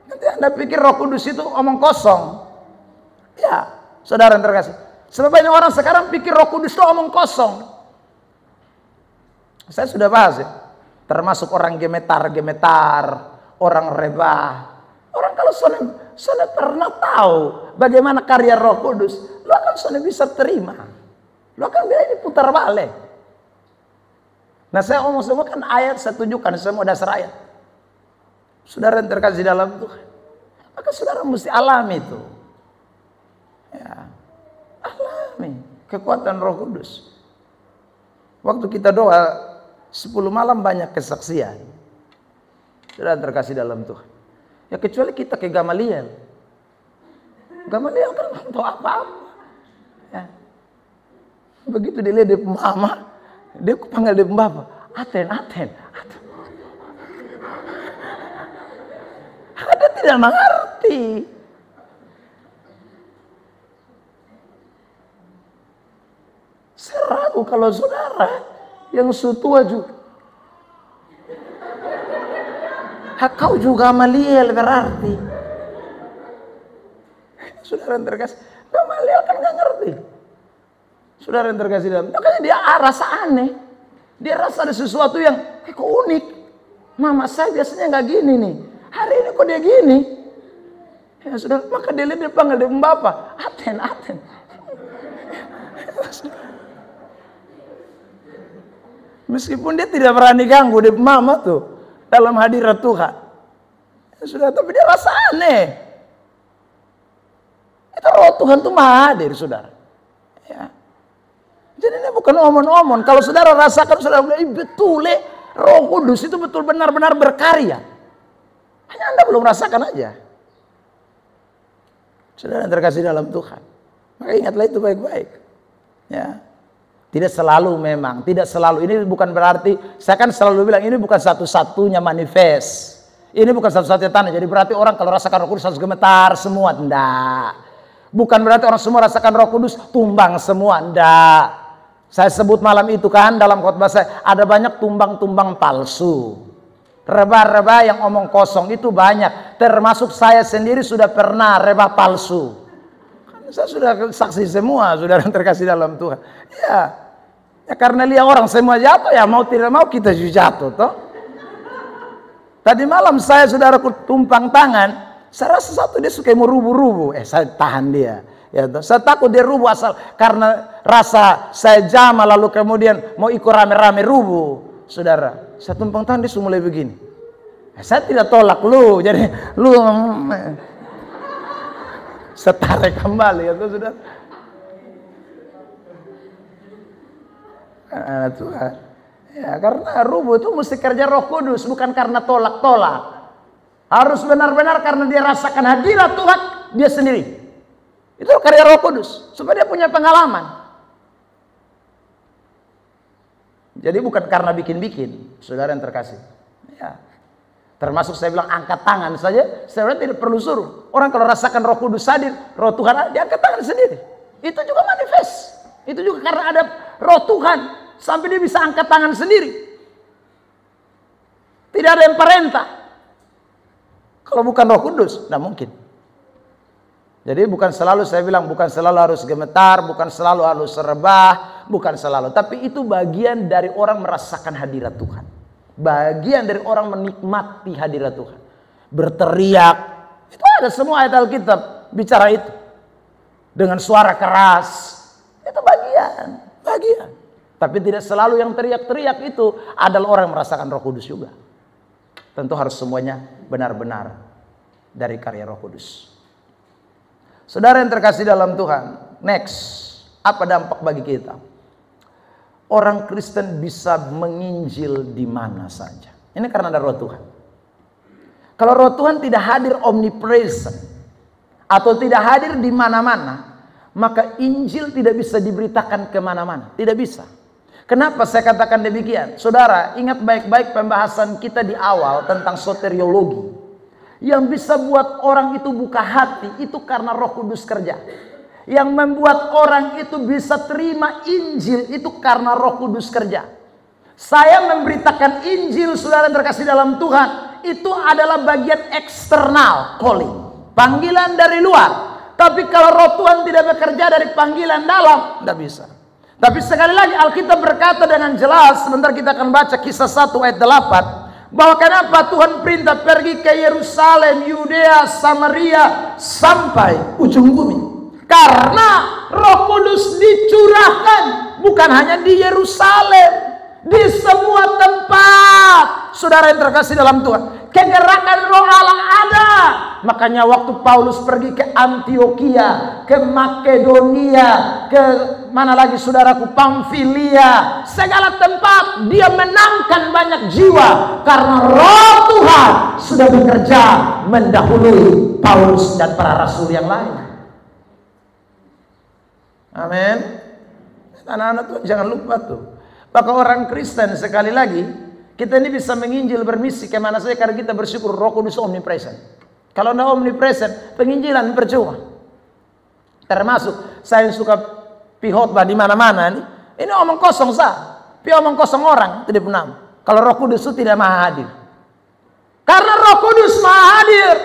Nanti Anda pikir Roh Kudus itu omong kosong. Ya, saudara yang terkasih. Sebab banyak orang sekarang pikir Roh Kudus itu omong kosong. Saya sudah bahas ya. Termasuk orang gemetar-gemetar, orang rebah. Orang kalau sudah pernah tahu bagaimana karya Roh Kudus, lo akan sudah bisa terima. Lo akan bilang ini putar balik. Nah, saya omong semua kan ayat, saya tunjukkan semua dasar ayat. Saudara yang terkasih dalam Tuhan, maka saudara mesti alami itu. Ya, alami kekuatan Roh Kudus. Waktu kita doa 10 malam banyak kesaksian. Saudara yang terkasih dalam Tuhan. Ya kecuali kita ke Gamaliel. Gamaliel kan nggak tahu apa-apa. Ya. Begitu dia lihat dia mama, dia panggil dia bapak. Aten. Dia tidak mengerti. Saya ragu kalau saudara yang sutua juga. Kau juga Gamaliel berarti. Saudara yang terkasih, Gamaliel kan nggak ngerti. Saudara yang terkasih dalam, makanya dia rasa aneh. Dia rasa ada sesuatu yang kok unik. Mama saya biasanya nggak gini nih. Hari ini kok dia gini? Ya sudah, maka dia lihat dia panggil dia bapak. Aten. Meskipun dia tidak berani ganggu dia mama tuh dalam hadirat Tuhan. Ya sudah, tapi dia rasa aneh. Itu Roh Tuhan tuh maha hadir, saudara. Ya. Jadi ini bukan omon-omon. Kalau saudara rasakan, saudara bilang, betul Roh Kudus itu betul benar-benar berkarya. Hanya Anda belum rasakan aja. Saudara yang terkasih dalam Tuhan, maka ingatlah itu baik-baik. Ya. Tidak selalu memang, tidak selalu. Ini bukan berarti, saya kan selalu bilang ini bukan satu-satunya manifest. Ini bukan satu-satunya tanda. Jadi berarti orang kalau rasakan Roh Kudus harus gemetar semua, enggak. Bukan berarti orang semua rasakan Roh Kudus tumbang semua, enggak. Saya sebut malam itu kan dalam khotbah saya, ada banyak tumbang-tumbang palsu. Rebah-rebah yang omong kosong itu banyak. Termasuk saya sendiri sudah pernah rebah palsu. Saya sudah saksi semua, saudara yang terkasih dalam Tuhan. Ya karena lihat orang semua jatuh, ya mau tidak mau kita juga jatuh, toh. Tadi malam saya saudara tumpang tangan, saya rasa satu dia suka mau rubuh-rubuh. Saya tahan dia. Ya, toh. Saya takut dia rubuh asal karena rasa saya jama lalu kemudian mau ikut rame-rame rubuh. Saudara, saya tumpang tangan dia mulai begini. Saya tidak tolak lu, jadi lu setarik kembali ya saudara. Tuhan. Ya, karena rubuh itu mesti kerja Roh Kudus, bukan karena tolak-tolak. Harus benar-benar karena dia rasakan hadirat Tuhan dia sendiri. Itu karya Roh Kudus, supaya dia punya pengalaman. Jadi bukan karena bikin-bikin, saudara yang terkasih. Ya. Termasuk saya bilang angkat tangan saja, saudara tidak perlu suruh. Orang kalau rasakan Roh Kudus hadir, Roh Tuhan, dia angkat tangan sendiri. Itu juga manifest. Itu juga karena ada Roh Tuhan, sampai dia bisa angkat tangan sendiri. Tidak ada yang perintah. Kalau bukan Roh Kudus, tidak mungkin. Jadi bukan selalu saya bilang, bukan selalu harus gemetar, bukan selalu harus rebah, bukan selalu. Tapi itu bagian dari orang merasakan hadirat Tuhan. Bagian dari orang menikmati hadirat Tuhan. Berteriak. Itu ada semua ayat Alkitab bicara itu. Dengan suara keras. Itu bagian. Tapi tidak selalu yang teriak-teriak itu adalah orang yang merasakan Roh Kudus juga. Tentu harus semuanya benar-benar dari karya Roh Kudus. Saudara yang terkasih dalam Tuhan. Next. Apa dampak bagi kita? Orang Kristen bisa menginjil di mana saja. Ini karena ada Roh Tuhan. Kalau Roh Tuhan tidak hadir omnipresent atau tidak hadir di mana-mana, maka Injil tidak bisa diberitakan kemana-mana. Tidak bisa. Kenapa saya katakan demikian? Saudara, ingat baik-baik pembahasan kita di awal tentang soteriologi. Yang bisa buat orang itu buka hati, itu karena Roh Kudus kerja. Yang membuat orang itu bisa terima Injil, itu karena Roh Kudus kerja. Saya memberitakan Injil, saudara terkasih dalam Tuhan, itu adalah bagian eksternal, calling, panggilan dari luar. Tapi kalau Roh Tuhan tidak bekerja dari panggilan dalam, tidak bisa. Tapi sekali lagi Alkitab berkata dengan jelas, sebentar kita akan baca Kisah 1 ayat 8, bahwa kenapa Tuhan perintah pergi ke Yerusalem, Yudea, Samaria, sampai ujung bumi. Karena Roh Kudus dicurahkan bukan hanya di Yerusalem, di semua tempat. Saudara yang terkasih dalam Tuhan, kegerakan Roh Allah ada. Makanya waktu Paulus pergi ke Antioquia, ke Makedonia, ke mana lagi saudaraku, Pamfilia, segala tempat dia menangkan banyak jiwa karena Roh Tuhan sudah bekerja mendahului Paulus dan para rasul yang lain. Amin. Anak-anak tuh jangan lupa tuh. Maka orang Kristen sekali lagi, kita ini bisa menginjil bermisi kemana saja karena kita bersyukur Roh Kudus omnipresent. Kalau tidak omnipresent, penginjilan percuma. Termasuk saya yang suka pihotbah di mana-mana ini omong kosong sah. Omong kosong orang tidak pernah. Kalau Roh Kudus itu tidak maha hadir. Karena Roh Kudus maha hadir,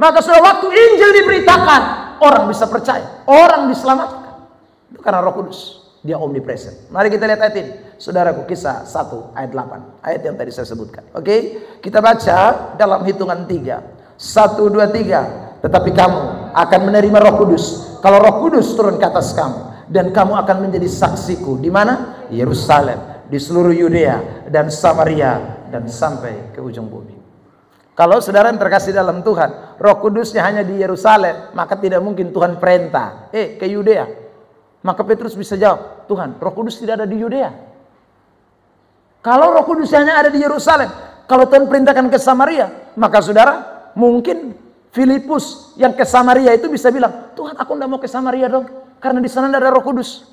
maka sudah waktu Injil diberitakan, orang bisa percaya, orang diselamatkan. Itu karena Roh Kudus. Dia omnipresent. Mari kita lihat ayat ini. Saudaraku, Kisah 1 ayat 8. Ayat yang tadi saya sebutkan. Oke, kita baca dalam hitungan 3. 1, 2, 3. Tetapi kamu akan menerima Roh Kudus kalau Roh Kudus turun ke atas kamu, dan kamu akan menjadi saksiku. Di mana? Yerusalem, di seluruh Yudea dan Samaria, dan sampai ke ujung bumi. Kalau saudara yang terkasih dalam Tuhan, Roh Kudusnya hanya di Yerusalem, maka tidak mungkin Tuhan perintah ke Yudea. Maka Petrus bisa jawab, Tuhan, Roh Kudus tidak ada di Yudea. Kalau Roh Kudus hanya ada di Yerusalem, kalau Tuhan perintahkan ke Samaria, maka saudara, mungkin Filipus yang ke Samaria itu bisa bilang, Tuhan, aku tidak mau ke Samaria dong, karena di sana tidak ada Roh Kudus.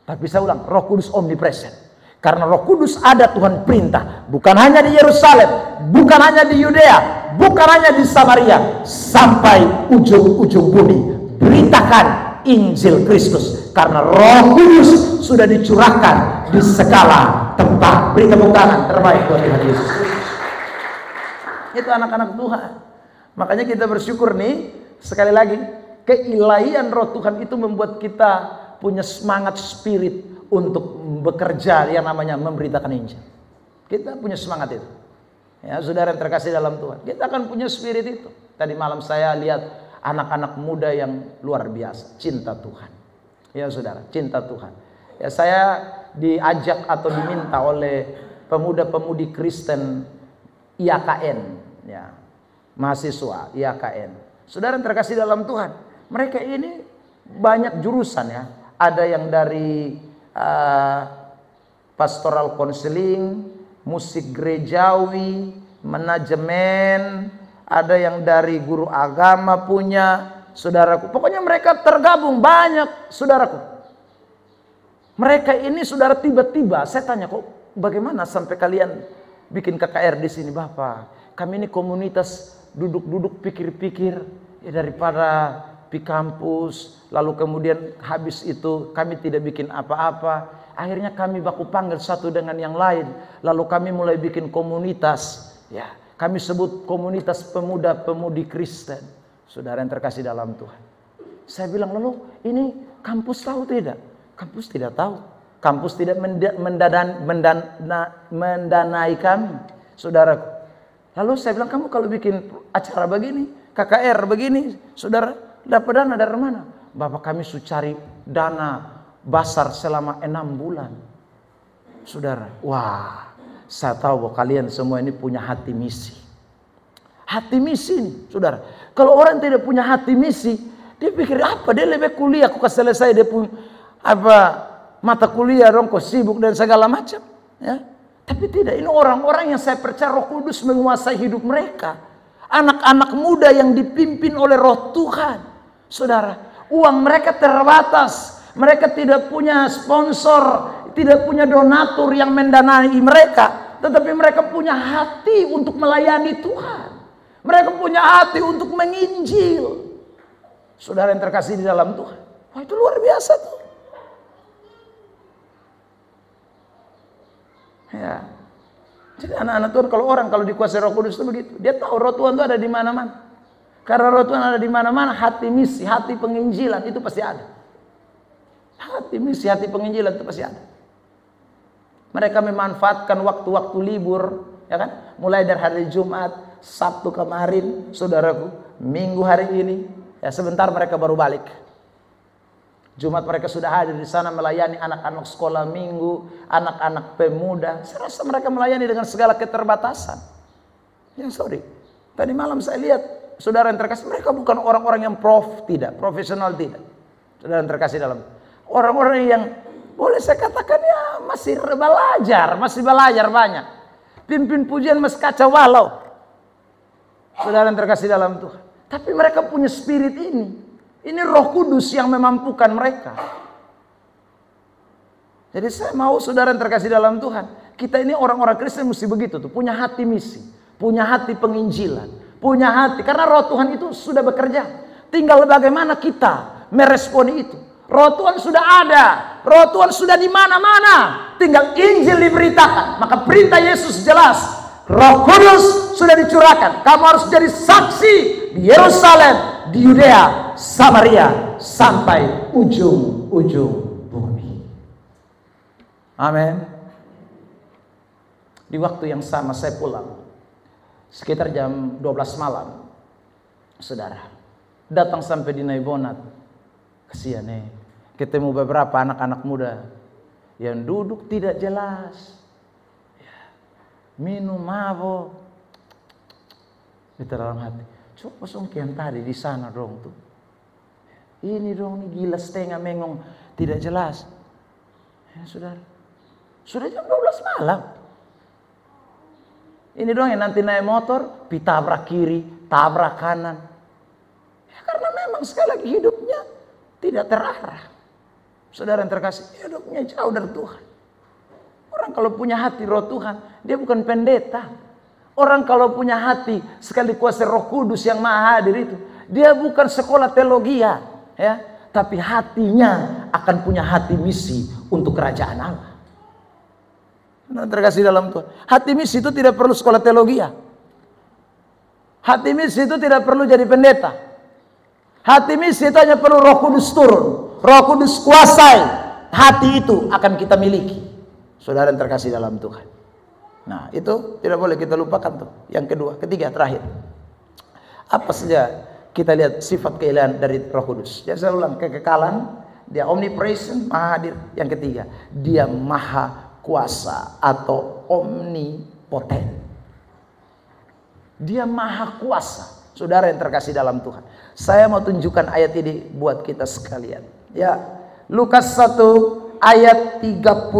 Tapi saya ulang, Roh Kudus omnipresent. Karena Roh Kudus ada, Tuhan perintah, bukan hanya di Yerusalem, bukan hanya di Yudea, bukan hanya di Samaria, sampai ujung-ujung bumi. Beritakan Injil Kristus, karena Roh Kudus sudah dicurahkan di segala tempat. Beri tepuk tangan terbaik buat Tuhan Yesus. Itu anak-anak Tuhan. Makanya kita bersyukur nih, sekali lagi, keilahian Roh Tuhan itu membuat kita punya semangat spirit untuk bekerja yang namanya memberitakan Injil. Kita punya semangat itu. Ya, saudara yang terkasih dalam Tuhan, kita akan punya spirit itu. Tadi malam saya lihat anak-anak muda yang luar biasa, cinta Tuhan. Ya saudara, cinta Tuhan. Ya, saya diajak atau diminta oleh pemuda-pemudi Kristen IAKN, ya, mahasiswa IAKN. Saudara yang terkasih dalam Tuhan, mereka ini banyak jurusan ya. Ada yang dari pastoral counseling, musik gerejawi, manajemen, ada yang dari guru agama punya, saudaraku. Pokoknya mereka tergabung banyak, saudaraku. Mereka ini saudara tiba-tiba, saya tanya kok bagaimana sampai kalian bikin KKR di sini, Bapak? Kami ini komunitas duduk-duduk pikir-pikir ya, daripada di kampus, lalu kemudian habis itu kami tidak bikin apa-apa. Akhirnya kami baku panggil satu dengan yang lain, lalu kami mulai bikin komunitas. Ya, kami sebut komunitas pemuda-pemudi Kristen. Saudara yang terkasih dalam Tuhan, saya bilang, lalu ini kampus tahu tidak? Kampus tidak tahu. Kampus tidak mendanai kami, saudara. Lalu saya bilang, kamu kalau bikin acara begini, KKR begini, saudara, dapat dana dari mana? Bapak, kami sudah cari dana basar selama 6 bulan. Saudara, wah, saya tahu bahwa kalian semua ini punya hati misi. Hati misi ini, saudara. Kalau orang tidak punya hati misi, dia pikir apa? Dia lebih kuliah, aku selesai dia punya mata kuliah, dong, kok sibuk dan segala macam. Ya. Tapi tidak, ini orang-orang yang saya percaya Roh Kudus menguasai hidup mereka. Anak-anak muda yang dipimpin oleh Roh Tuhan. Saudara, uang mereka terbatas. Mereka tidak punya sponsor, tidak punya donatur yang mendanai mereka. Tetapi mereka punya hati untuk melayani Tuhan. Mereka punya hati untuk menginjil. Saudara yang terkasih di dalam Tuhan. Wah, itu luar biasa tuh. Ya. Jadi anak-anak Tuhan, kalau dikuasai Roh Kudus itu begitu. Dia tahu Roh Tuhan itu ada di mana-mana. Karena Roh Tuhan ada di mana-mana, hati misi, hati penginjilan itu pasti ada. Hati misi, hati penginjilan itu pasti ada. Mereka memanfaatkan waktu-waktu libur, ya kan? Mulai dari hari Jumat, Sabtu kemarin, saudaraku, Minggu hari ini, ya sebentar mereka baru balik. Jumat mereka sudah hadir di sana melayani anak-anak sekolah minggu, anak-anak pemuda. Saya rasa mereka melayani dengan segala keterbatasan. Ya sorry, tadi malam saya lihat saudara yang terkasih, mereka bukan orang-orang yang profesional tidak. Saudara yang terkasih dalam orang-orang yang boleh saya katakan ya masih belajar banyak. Pimpin pujian masih kacau balau. Saudara yang terkasih dalam Tuhan. Tapi mereka punya spirit ini. Ini Roh Kudus yang memampukan mereka. Jadi saya mau saudara yang terkasih dalam Tuhan, kita ini orang-orang Kristen mesti begitu tuh, punya hati misi, punya hati penginjilan, punya hati, karena Roh Tuhan itu sudah bekerja. Tinggal bagaimana kita meresponi itu. Roh Tuhan sudah ada, Roh Tuhan sudah di mana-mana. Tinggal Injil diberitakan. Maka perintah Yesus jelas. Roh Kudus sudah dicurahkan. Kamu harus jadi saksi di Yerusalem, di Yudea, Samaria, sampai ujung-ujung bumi. Amin. Di waktu yang sama saya pulang, sekitar jam 12 malam, saudara, datang sampai di Naibonat. Kasihan ketemu beberapa anak-anak muda yang duduk tidak jelas, minum mabok. Di dalam hati, coba songkian tadi di sana dong tuh. Ini dong, nih gila setengah mengong tidak jelas. Ya, saudara, sudah jam 12 malam. Ini dong yang nanti naik motor, ditabrak kiri, tabrak kanan. Ya, karena memang sekali lagi hidupnya tidak terarah. Saudara yang terkasih, hidupnya jauh dari Tuhan. Orang kalau punya hati Roh Tuhan, dia bukan pendeta. Orang kalau punya hati sekali kuasa Roh Kudus yang Maha Hadir itu, dia bukan sekolah teologi ya, tapi hatinya akan punya hati misi untuk kerajaan Allah. Nah, terkasih dalam Tuhan, hati misi itu tidak perlu sekolah teologi ya. Hati misi itu tidak perlu jadi pendeta. Hati misi itu hanya perlu Roh Kudus turun, Roh Kudus kuasai. Hati itu akan kita miliki. Saudara yang terkasih dalam Tuhan. Nah, itu tidak boleh kita lupakan tuh. Yang kedua, ketiga, terakhir. Apa saja kita lihat sifat keilahian dari Roh Kudus. Ya, saya ulang, kekekalan, dia omnipresent, Maha Hadir. Yang ketiga, dia Maha Kuasa atau omnipoten. Dia Maha Kuasa. Saudara yang terkasih dalam Tuhan. Saya mau tunjukkan ayat ini buat kita sekalian. Ya, Lukas 1 ayat 35.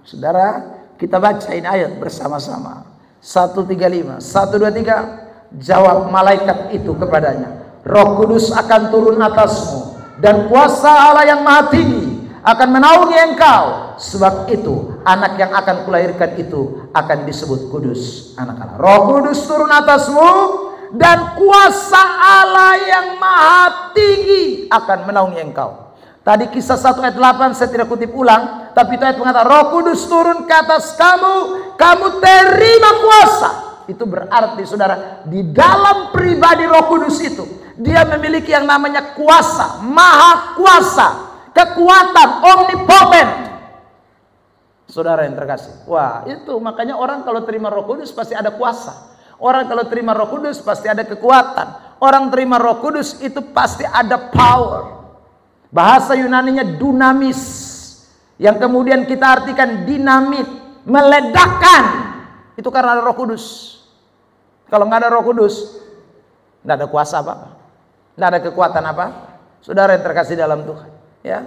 Saudara, kita bacain ayat bersama-sama. 135. 1, 2, 3. Jawab malaikat itu kepadanya, Roh Kudus akan turun atasmu, dan kuasa Allah yang Maha Tinggi akan menaungi engkau. Sebab itu anak yang akan kulahirkan itu akan disebut kudus, anak Allah. Roh Kudus turun atasmu, dan kuasa Allah yang Maha Tinggi akan menaungi engkau. Tadi Kisah 1 ayat 8 saya tidak kutip ulang, tapi itu ayat mengatakan Roh Kudus turun ke atas kamu, kamu terima kuasa. Itu berarti saudara, di dalam pribadi Roh Kudus itu, dia memiliki yang namanya kuasa, Maha Kuasa, kekuatan omnipoten. Saudara yang terkasih, wah itu makanya orang kalau terima Roh Kudus pasti ada kuasa. Orang kalau terima Roh Kudus pasti ada kekuatan. Orang terima Roh Kudus itu pasti ada power. Bahasa Yunaninya dunamis, yang kemudian kita artikan dinamit, meledakkan. Itu karena ada Roh Kudus. Kalau nggak ada Roh Kudus, nggak ada kuasa apa, nggak ada kekuatan apa. Saudara yang terkasih dalam Tuhan, ya.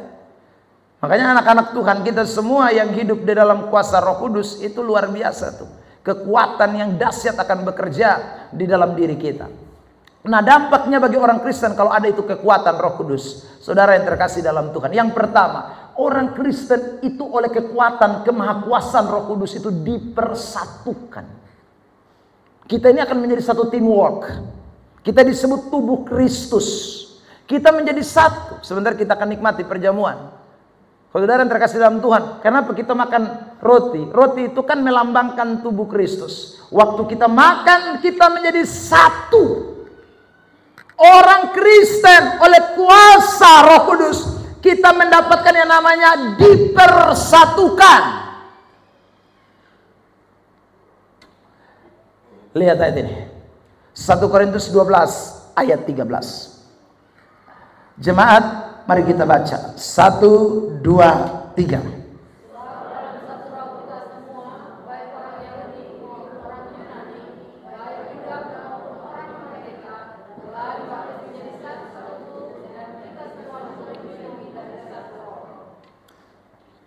Makanya anak-anak Tuhan kita semua yang hidup di dalam kuasa Roh Kudus itu luar biasa tuh. Kekuatan yang dahsyat akan bekerja di dalam diri kita. Nah, dampaknya bagi orang Kristen kalau ada itu kekuatan Roh Kudus. Saudara yang terkasih dalam Tuhan. Yang pertama, orang Kristen itu oleh kekuatan kemahakuasaan Roh Kudus itu dipersatukan. Kita ini akan menjadi satu teamwork. Kita disebut tubuh Kristus. Kita menjadi satu. Sebentar kita akan nikmati perjamuan. Saudara yang terkasih dalam Tuhan, kenapa kita makan roti? Roti itu kan melambangkan tubuh Kristus. Waktu kita makan, kita menjadi satu. Orang Kristen oleh kuasa Roh Kudus, kita mendapatkan yang namanya dipersatukan. Lihat ayat ini. 1 Korintus 12 ayat 13. Jemaat, mari kita baca. 1, 2, 3.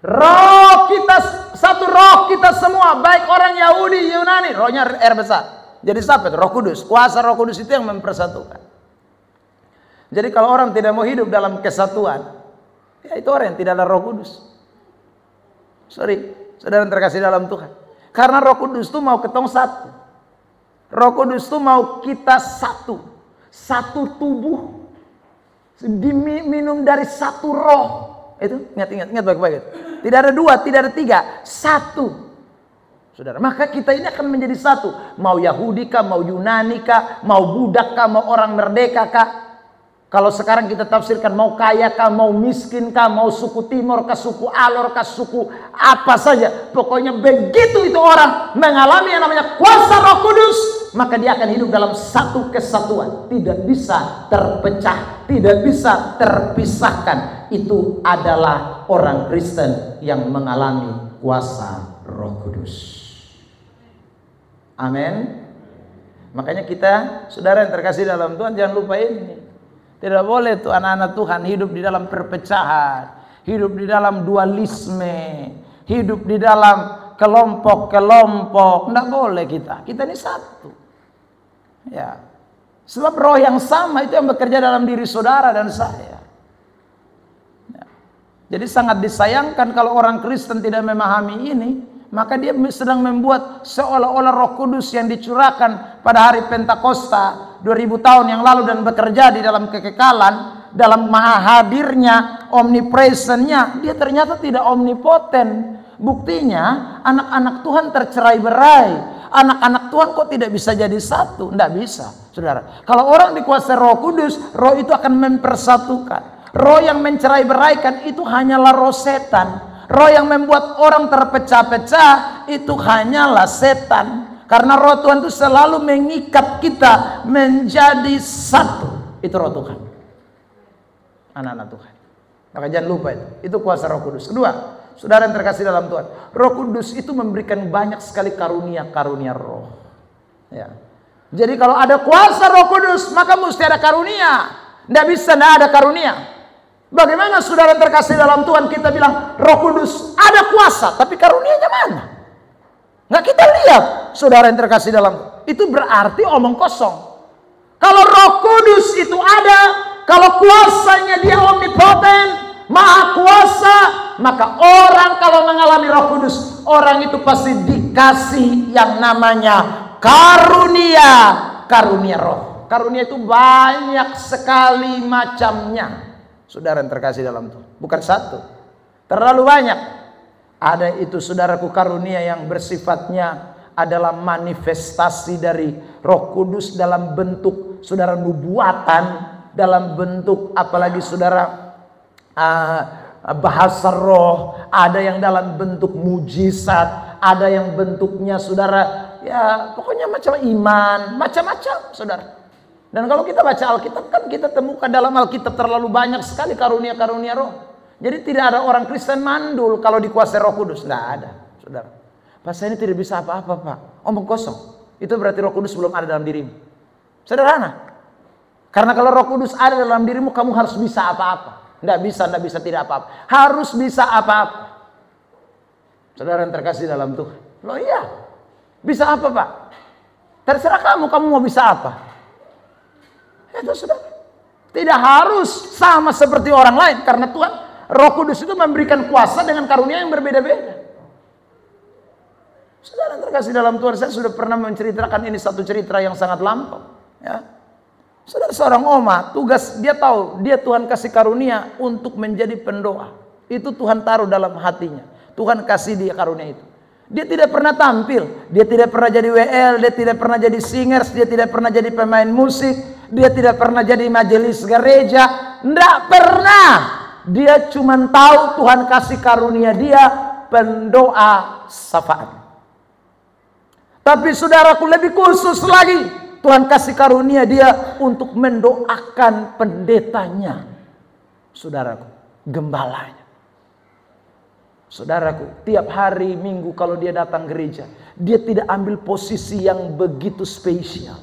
Roh kita, satu roh kita semua, baik orang Yahudi, Yunani, rohnya R besar. Jadi siapa itu? Roh Kudus. Kuasa Roh Kudus itu yang mempersatukan. Jadi kalau orang tidak mau hidup dalam kesatuan, ya itu orang yang tidak ada Roh Kudus. Sorry, saudara yang terkasih dalam Tuhan. Karena Roh Kudus itu mau ketong satu. Roh Kudus itu mau kita satu. Satu tubuh. Diminum dari satu roh. Itu ingat baik-baik. Tidak ada dua, tidak ada tiga, satu. Saudara, maka kita ini akan menjadi satu. Mau Yahudi kah, mau Yunani kah, mau budak kah, mau orang merdeka kah. Kalau sekarang kita tafsirkan mau kaya kah, mau miskin kah, mau suku Timur kah, suku Alor kah, suku apa saja. Pokoknya begitu itu orang mengalami yang namanya kuasa Roh Kudus, maka dia akan hidup dalam satu kesatuan. Tidak bisa terpecah, tidak bisa terpisahkan. Itu adalah orang Kristen yang mengalami kuasa Roh Kudus. Amin. Makanya kita, saudara yang terkasih dalam Tuhan, jangan lupa ini. Tidak boleh tuh anak-anak Tuhan hidup di dalam perpecahan, hidup di dalam dualisme, hidup di dalam kelompok-kelompok. Tidak boleh kita. Kita ini satu. Ya. Sebab roh yang sama itu yang bekerja dalam diri saudara dan saya. Ya. Jadi sangat disayangkan kalau orang Kristen tidak memahami ini. Maka dia sedang membuat seolah-olah Roh Kudus yang dicurahkan pada hari Pentakosta 2000 tahun yang lalu dan bekerja di dalam kekekalan, dalam maha hadirnya, omnipresentnya, dia ternyata tidak omnipoten. Buktinya anak-anak Tuhan tercerai-berai. Anak-anak Tuhan kok tidak bisa jadi satu? Tidak bisa, saudara. Kalau orang dikuasai Roh Kudus, roh itu akan mempersatukan. Roh yang mencerai-beraikan itu hanyalah roh setan. Roh yang membuat orang terpecah-pecah itu hanyalah setan. Karena roh Tuhan itu selalu mengikat kita menjadi satu. Itu roh Tuhan. Anak-anak Tuhan. Maka jangan lupa itu. Itu kuasa Roh Kudus. Kedua, saudara yang terkasih dalam Tuhan, Roh Kudus itu memberikan banyak sekali karunia-karunia roh. Ya. Jadi kalau ada kuasa Roh Kudus, maka mesti ada karunia. Tidak bisa tidak ada karunia. Bagaimana saudara terkasih dalam Tuhan, kita bilang Roh Kudus ada kuasa, tapi karunianya mana? Nggak kita lihat, saudara yang terkasih dalam. Itu berarti omong kosong. Kalau Roh Kudus itu ada, kalau kuasanya dia omnipoten, maha kuasa, maka orang kalau mengalami Roh Kudus, orang itu pasti dikasih yang namanya karunia, karunia roh. Karunia itu banyak sekali macamnya. Saudara yang terkasih dalam Tuhan, bukan satu, terlalu banyak. Ada itu saudaraku karunia yang bersifatnya adalah manifestasi dari Roh Kudus dalam bentuk saudara nubuatan, dalam bentuk apalagi saudara bahasa roh, ada yang dalam bentuk mujizat, ada yang bentuknya saudara ya pokoknya macam iman, macam-macam saudara. Dan kalau kita baca Alkitab kan kita temukan dalam Alkitab terlalu banyak sekali karunia-karunia roh. Jadi tidak ada orang Kristen mandul kalau dikuasai Roh Kudus. Tidak ada, saudara. Pasal ini tidak bisa apa-apa, Pak. Omong kosong. Itu berarti Roh Kudus belum ada dalam dirimu. Sederhana. Karena kalau Roh Kudus ada dalam dirimu, kamu harus bisa apa-apa. Tidak bisa tidak apa-apa. Harus bisa apa-apa. Saudara yang terkasih dalam Tuhan. Loh iya. Bisa apa, Pak? Terserah kamu mau bisa apa. Itu sudah. Tidak harus sama seperti orang lain, karena Tuhan Roh Kudus itu memberikan kuasa dengan karunia yang berbeda-beda. Saudara terkasih dalam Tuhan, saya sudah pernah menceritakan ini satu cerita yang sangat lampau. Ya. Saudara, seorang oma, tugas dia tahu, dia Tuhan kasih karunia untuk menjadi pendoa. Itu Tuhan taruh dalam hatinya. Tuhan kasih dia karunia itu. Dia tidak pernah tampil, dia tidak pernah jadi WL, dia tidak pernah jadi singers, dia tidak pernah jadi pemain musik, dia tidak pernah jadi majelis gereja, enggak pernah. Dia cuma tahu Tuhan kasih karunia dia pendoa syafaat. Tapi saudaraku, lebih khusus lagi, Tuhan kasih karunia dia untuk mendoakan pendetanya. Saudaraku, gembalanya. Saudaraku, tiap hari Minggu kalau dia datang gereja, dia tidak ambil posisi yang begitu spesial.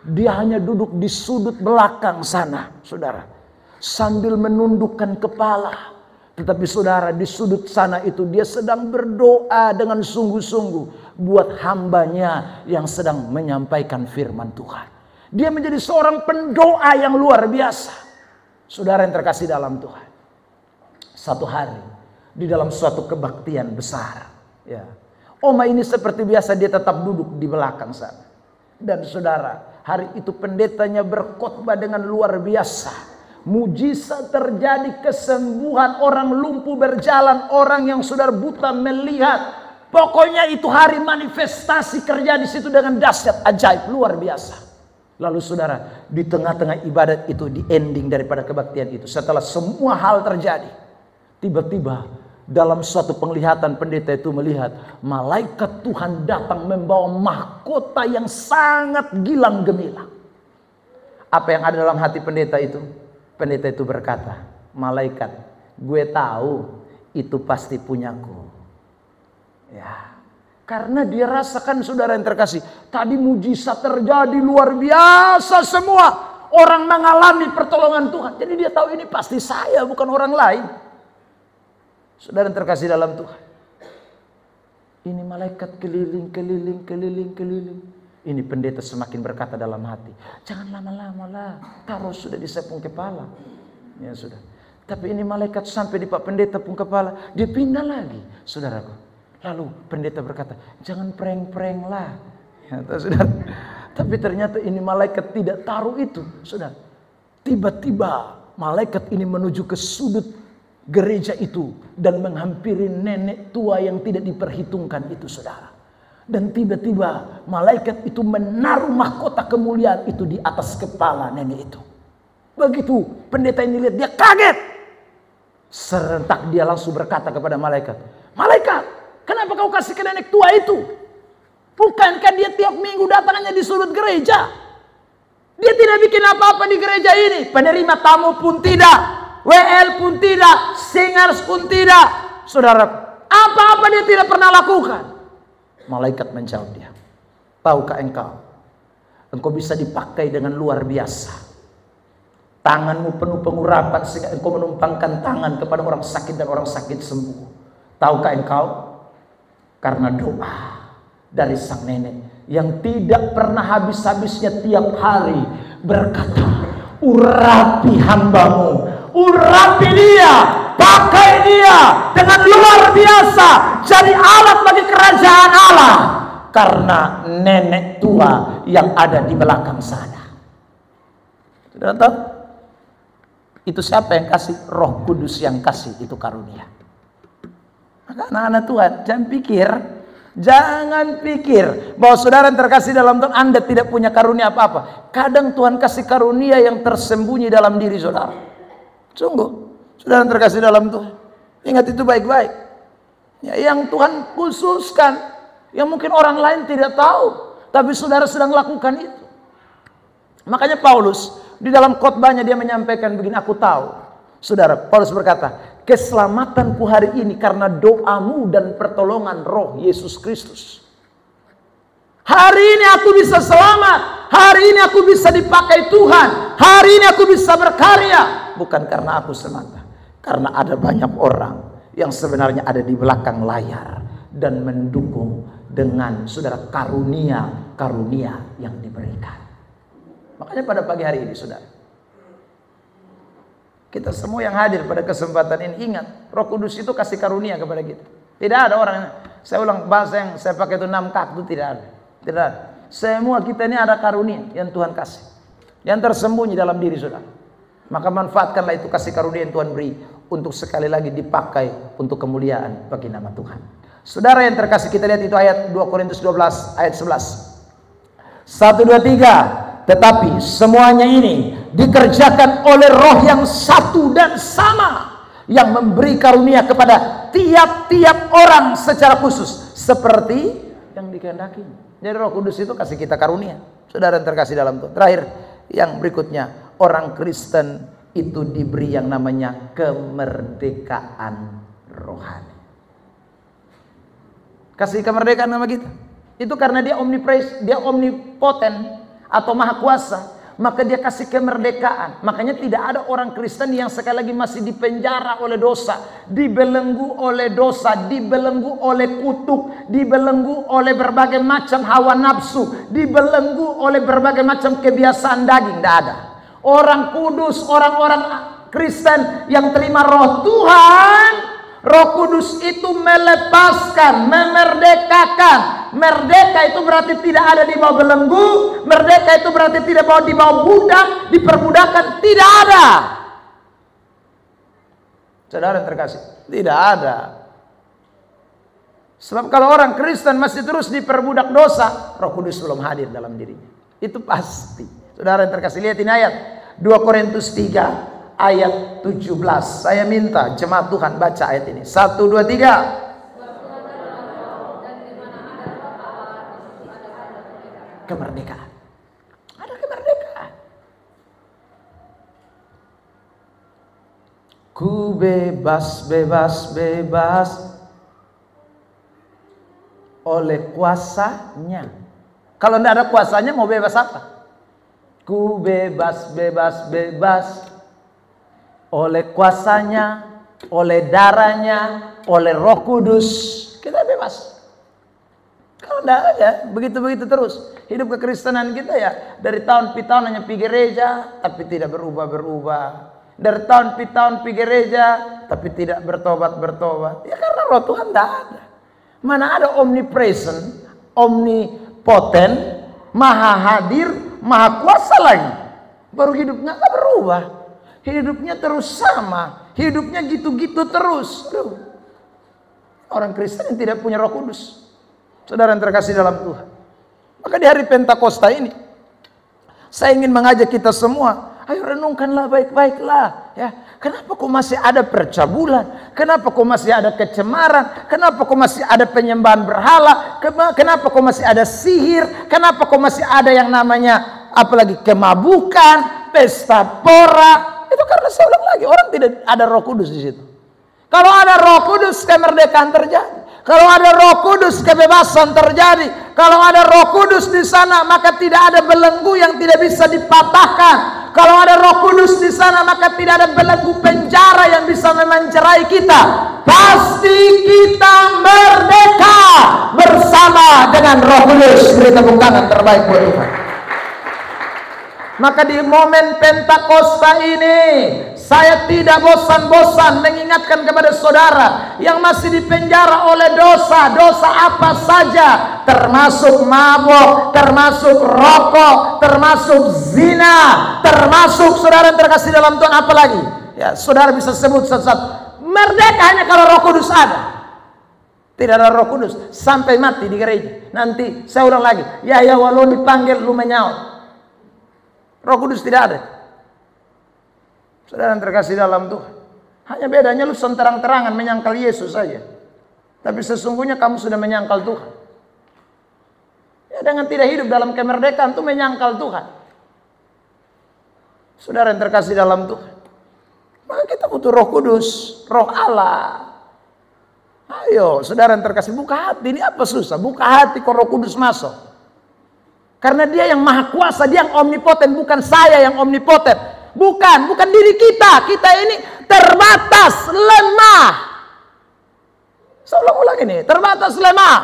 Dia hanya duduk di sudut belakang sana, saudara, sambil menundukkan kepala. Tetapi saudara, di sudut sana itu dia sedang berdoa dengan sungguh-sungguh buat hambanya yang sedang menyampaikan firman Tuhan. Dia menjadi seorang pendoa yang luar biasa. Saudara yang terkasih dalam Tuhan, satu hari di dalam suatu kebaktian besar, ya, oma ini seperti biasa dia tetap duduk di belakang sana. Dan saudara, hari itu pendetanya berkhotbah dengan luar biasa. Mujizat terjadi, kesembuhan, orang lumpuh berjalan, orang yang sudah buta melihat. Pokoknya itu hari manifestasi kerja di situ dengan dahsyat, ajaib, luar biasa. Lalu saudara, di tengah-tengah ibadat itu, di ending daripada kebaktian itu, setelah semua hal terjadi, tiba-tiba dalam suatu penglihatan pendeta itu melihat malaikat Tuhan datang membawa mahkota yang sangat gilang gemilang. Apa yang ada dalam hati pendeta itu? Pendeta itu berkata, malaikat, gue tahu itu pasti punyaku. Ya, karena dia rasakan, saudara yang terkasih, tadi mujizat terjadi luar biasa semua. Orang mengalami pertolongan Tuhan. Jadi dia tahu ini pasti saya, bukan orang lain. Saudara yang terkasih dalam Tuhan, ini malaikat keliling. Ini pendeta semakin berkata dalam hati, jangan lama-lama lah, taruh sudah di sepung kepala. Ya sudah. Tapi ini malaikat sampai di Pak Pendeta pun kepala, dia pindah lagi, saudaraku. Lalu pendeta berkata, jangan prank-prank lah. Ya, saudara. Tapi ternyata ini malaikat tidak taruh itu, saudara. Tiba-tiba malaikat ini menuju ke sudut gereja itu dan menghampiri nenek tua yang tidak diperhitungkan itu, saudara. Dan tiba-tiba malaikat itu menaruh mahkota kemuliaan itu di atas kepala nenek itu. Begitu pendeta ini lihat, dia kaget. Serentak dia langsung berkata kepada malaikat, malaikat, kenapa kau kasih ke nenek tua itu? Bukankah dia tiap minggu datang hanya di sudut gereja? Dia tidak bikin apa-apa di gereja ini. Penerima tamu pun tidak, WL pun tidak, singers pun tidak. Saudara, apa-apa dia tidak pernah lakukan. Malaikat menjawab dia, tahukah engkau bisa dipakai dengan luar biasa. Tanganmu penuh pengurapan sehingga engkau menumpangkan tangan kepada orang sakit dan orang sakit sembuh. Tahukah engkau? Karena doa dari sang nenek yang tidak pernah habis-habisnya tiap hari berkata, urapi hambamu, urapi dia, pakai dia dengan luar biasa, jadi alat bagi kerajaan Allah. Karena nenek tua yang ada di belakang sana. Sudah tahu? Itu siapa yang kasih? Roh Kudus yang kasih itu karunia. Maka anak-anak Tuhan, jangan pikir bahwa saudara yang terkasih dalam Tuhan, Anda tidak punya karunia apa-apa. Kadang Tuhan kasih karunia yang tersembunyi dalam diri saudara. Sungguh, saudara yang terkasih dalam Tuhan, ingat itu baik-baik. Ya, yang Tuhan khususkan, yang mungkin orang lain tidak tahu, tapi saudara sedang lakukan itu. Makanya Paulus di dalam khotbahnya dia menyampaikan begini, aku tahu. Saudara, Paulus berkata, keselamatanku hari ini karena doamu dan pertolongan Roh Yesus Kristus. Hari ini aku bisa selamat, hari ini aku bisa dipakai Tuhan, hari ini aku bisa berkarya. Bukan karena aku semata, karena ada banyak orang yang sebenarnya ada di belakang layar dan mendukung dengan saudara karunia yang diberikan. Makanya pada pagi hari ini saudara, kita semua yang hadir pada kesempatan ini ingat, Roh Kudus itu kasih karunia kepada kita. Tidak ada orang, saya ulang bahasa yang saya pakai itu 6 kak, itu tidak ada. Tidak ada. Semua kita ini ada karunia yang Tuhan kasih, yang tersembunyi dalam diri saudara. Maka manfaatkanlah itu kasih karunia yang Tuhan beri untuk sekali lagi dipakai untuk kemuliaan bagi nama Tuhan. Saudara yang terkasih, kita lihat itu ayat 2 Korintus 12 ayat 11. 1, 2, 3. Tetapi semuanya ini dikerjakan oleh Roh yang satu dan sama, yang memberi karunia kepada tiap-tiap orang secara khusus seperti yang dikehendaki. Jadi Roh Kudus itu kasih kita karunia. Saudara yang terkasih dalam Tuhan. Terakhir, yang berikutnya, orang Kristen itu diberi yang namanya kemerdekaan rohani. Kasih kemerdekaan nama kita. Itu karena dia omnipoten atau maha kuasa, maka dia kasih kemerdekaan. Makanya tidak ada orang Kristen yang sekali lagi masih dipenjara oleh dosa, dibelenggu oleh dosa, dibelenggu oleh kutuk, dibelenggu oleh berbagai macam hawa nafsu, dibelenggu oleh berbagai macam kebiasaan daging. Tidak ada. Orang kudus, orang-orang Kristen yang terima roh Tuhan, Roh Kudus itu melepaskan, memerdekakan. Merdeka itu berarti tidak ada di bawah belenggu. Merdeka itu berarti tidak di bawah budak, diperbudakan. Tidak ada. Saudara yang terkasih, tidak ada. Sebab kalau orang Kristen masih terus diperbudak dosa, Roh Kudus belum hadir dalam dirinya. Itu pasti. Saudara yang terkasih, lihat ini ayat 2 Korintus 3 ayat 17. Saya minta jemaat Tuhan baca ayat ini. 1, 2, 3. Kemerdekaan. Ada kemerdekaan. Ku bebas, bebas, bebas oleh kuasanya. Kalau tidak ada kuasanya mau bebas apa? Ku bebas, bebas, bebas oleh kuasanya, oleh darahnya, oleh Roh Kudus. Kita bebas. Kalau tidak ya begitu-begitu terus. Hidup kekristenan kita ya dari tahun ke tahun hanya pergi gereja tapi tidak berubah-berubah. Dari tahun ke tahun pergi gereja tapi tidak bertobat-bertobat. Ya karena roh Tuhan tidak ada. Mana ada omnipresent, omnipoten, maha hadir, maha kuasa lagi. Baru hidupnya tidak berubah. Hidupnya terus sama. Hidupnya gitu-gitu terus. Orang Kristen yang tidak punya Roh Kudus. Saudara yang terkasih dalam Tuhan. Maka di hari Pentakosta ini saya ingin mengajak kita semua, ayo renungkanlah baik-baiklah ya. Kenapa kok masih ada percabulan? Kenapa kok masih ada kecemaran? Kenapa kok masih ada penyembahan berhala? Kenapa kok masih ada sihir? Kenapa kok masih ada yang namanya apalagi kemabukan, pesta pora? Itu karena saya ulang lagi, orang tidak ada Roh Kudus di situ. Kalau ada Roh Kudus, kemerdekaan terjadi. Kalau ada Roh Kudus, kebebasan terjadi. Kalau ada Roh Kudus di sana, maka tidak ada belenggu yang tidak bisa dipatahkan. Kalau ada Roh Kudus di sana, maka tidak ada belenggu penjara yang bisa memencerai kita. Pasti kita merdeka bersama dengan Roh Kudus. Beri tepuk tangan terbaik buat Tuhan. Maka di momen Pentakosta ini saya tidak bosan-bosan mengingatkan kepada saudara yang masih dipenjara oleh dosa. Dosa apa saja, termasuk mabuk, termasuk rokok, termasuk zina, termasuk saudara yang terkasih dalam Tuhan apa lagi? Ya, saudara bisa sebut satu-satu. Merdeka hanya kalau Roh Kudus ada. Tidak ada Roh Kudus sampai mati di gereja. Nanti saya ulang lagi. Ya walau dipanggil lu menyaut. Roh Kudus tidak ada. Saudara yang terkasih dalam Tuhan, hanya bedanya lu terang-terangan menyangkal Yesus saja, tapi sesungguhnya kamu sudah menyangkal Tuhan. Ya, dengan tidak hidup dalam kemerdekaan itu menyangkal Tuhan. Saudara yang terkasih dalam Tuhan, maka kita butuh Roh Kudus, Roh Allah. Ayo saudara yang terkasih, buka hati. Ini apa susah? Buka hati kok Roh Kudus masuk. Karena dia yang maha kuasa, dia yang omnipoten, bukan saya yang omnipoten. Bukan diri kita. Kita ini terbatas, lemah. Saya ulang ini, terbatas, lemah.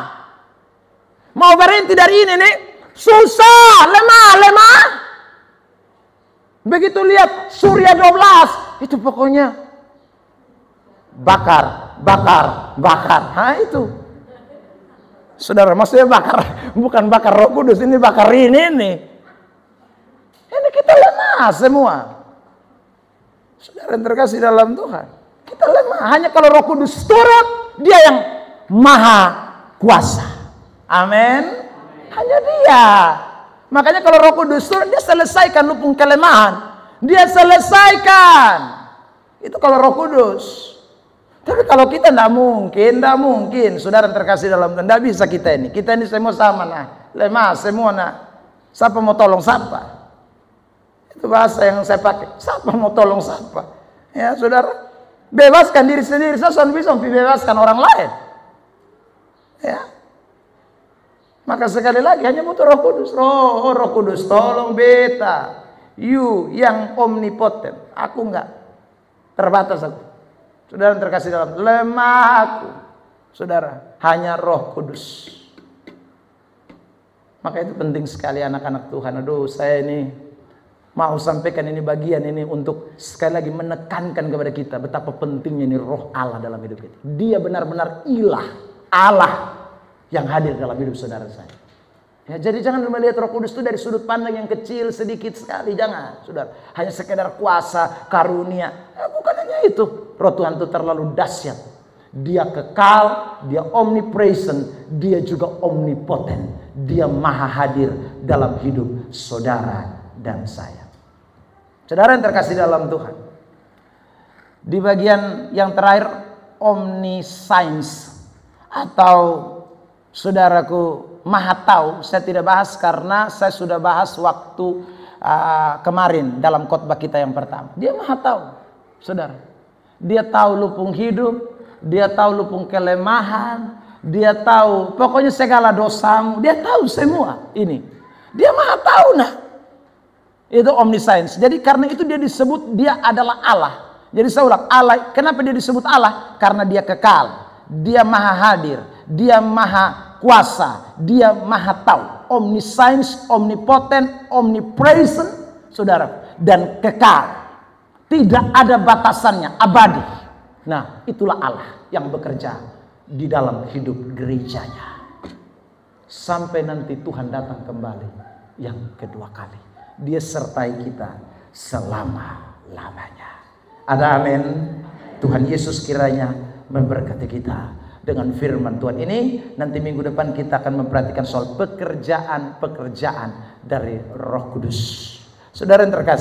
Mau berhenti dari ini nih, susah, lemah. Begitu lihat Surya 12, itu pokoknya bakar. Nah itu. Saudara, maksudnya bakar, bukan bakar Roh Kudus, ini bakar ini. Ini kita lemah semua. Saudara yang terkasih dalam Tuhan, kita lemah. Hanya kalau Roh Kudus turun, Dia yang maha kuasa. Amin. Hanya Dia. Makanya kalau Roh Kudus turun, Dia selesaikan lupung kelemahan. Dia selesaikan. Itu kalau Roh Kudus. Tapi kalau kita tidak mungkin. Saudara yang terkasih dalam Tuhan, tidak bisa kita ini. Kita ini semua sama nah, lemah semua nah. Siapa mau tolong siapa? Itu bahasa yang saya pakai. Siapa mau tolong siapa? Ya saudara, bebaskan diri sendiri. Saya bisa membebaskan orang lain. Ya. Maka sekali lagi hanya butuh Roh Kudus. Roh Kudus tolong beta. You yang omnipotent. Aku enggak. Terbatas aku. Saudara yang terkasih dalam, lemah aku. Saudara, hanya Roh Kudus. Maka itu penting sekali anak-anak Tuhan. Aduh, saya ini mau sampaikan ini bagian ini untuk sekali lagi menekankan kepada kita betapa pentingnya ini Roh Allah dalam hidup kita. Dia benar-benar ilah, Allah yang hadir dalam hidup saudara saya. Ya, jadi jangan melihat Roh Kudus itu dari sudut pandang yang kecil sedikit sekali, jangan, saudara. Hanya sekedar kuasa, karunia. Ya, bukan hanya itu. Roh Tuhan itu terlalu dahsyat. Dia kekal, Dia omnipresent, Dia juga omnipotent. Dia maha hadir dalam hidup saudara dan saya. Saudara yang terkasih dalam Tuhan, di bagian yang terakhir, omniscience atau saudaraku maha tahu, saya tidak bahas karena saya sudah bahas waktu kemarin dalam khotbah kita yang pertama. Dia maha tahu, saudara. Dia tahu lupung hidup, Dia tahu lupung kelemahan, Dia tahu pokoknya segala dosamu, Dia tahu semua ini. Dia maha tahu nah. Itu omniscience. Jadi karena itu Dia disebut Dia adalah Allah. Jadi saya ulang, Allah, kenapa Dia disebut Allah? Karena Dia kekal, Dia maha hadir, Dia maha kuasa, Dia maha tahu. Omniscience, omnipotent, omnipresent, saudara, dan kekal. Tidak ada batasannya, abadi. Nah, itulah Allah yang bekerja di dalam hidup gerejanya. Sampai nanti Tuhan datang kembali yang kedua kali. Dia sertai kita selama-lamanya. Ada amin. Tuhan Yesus kiranya memberkati kita dengan firman Tuhan ini. Nanti minggu depan kita akan memperhatikan soal pekerjaan dari Roh Kudus. Saudara yang terkasih,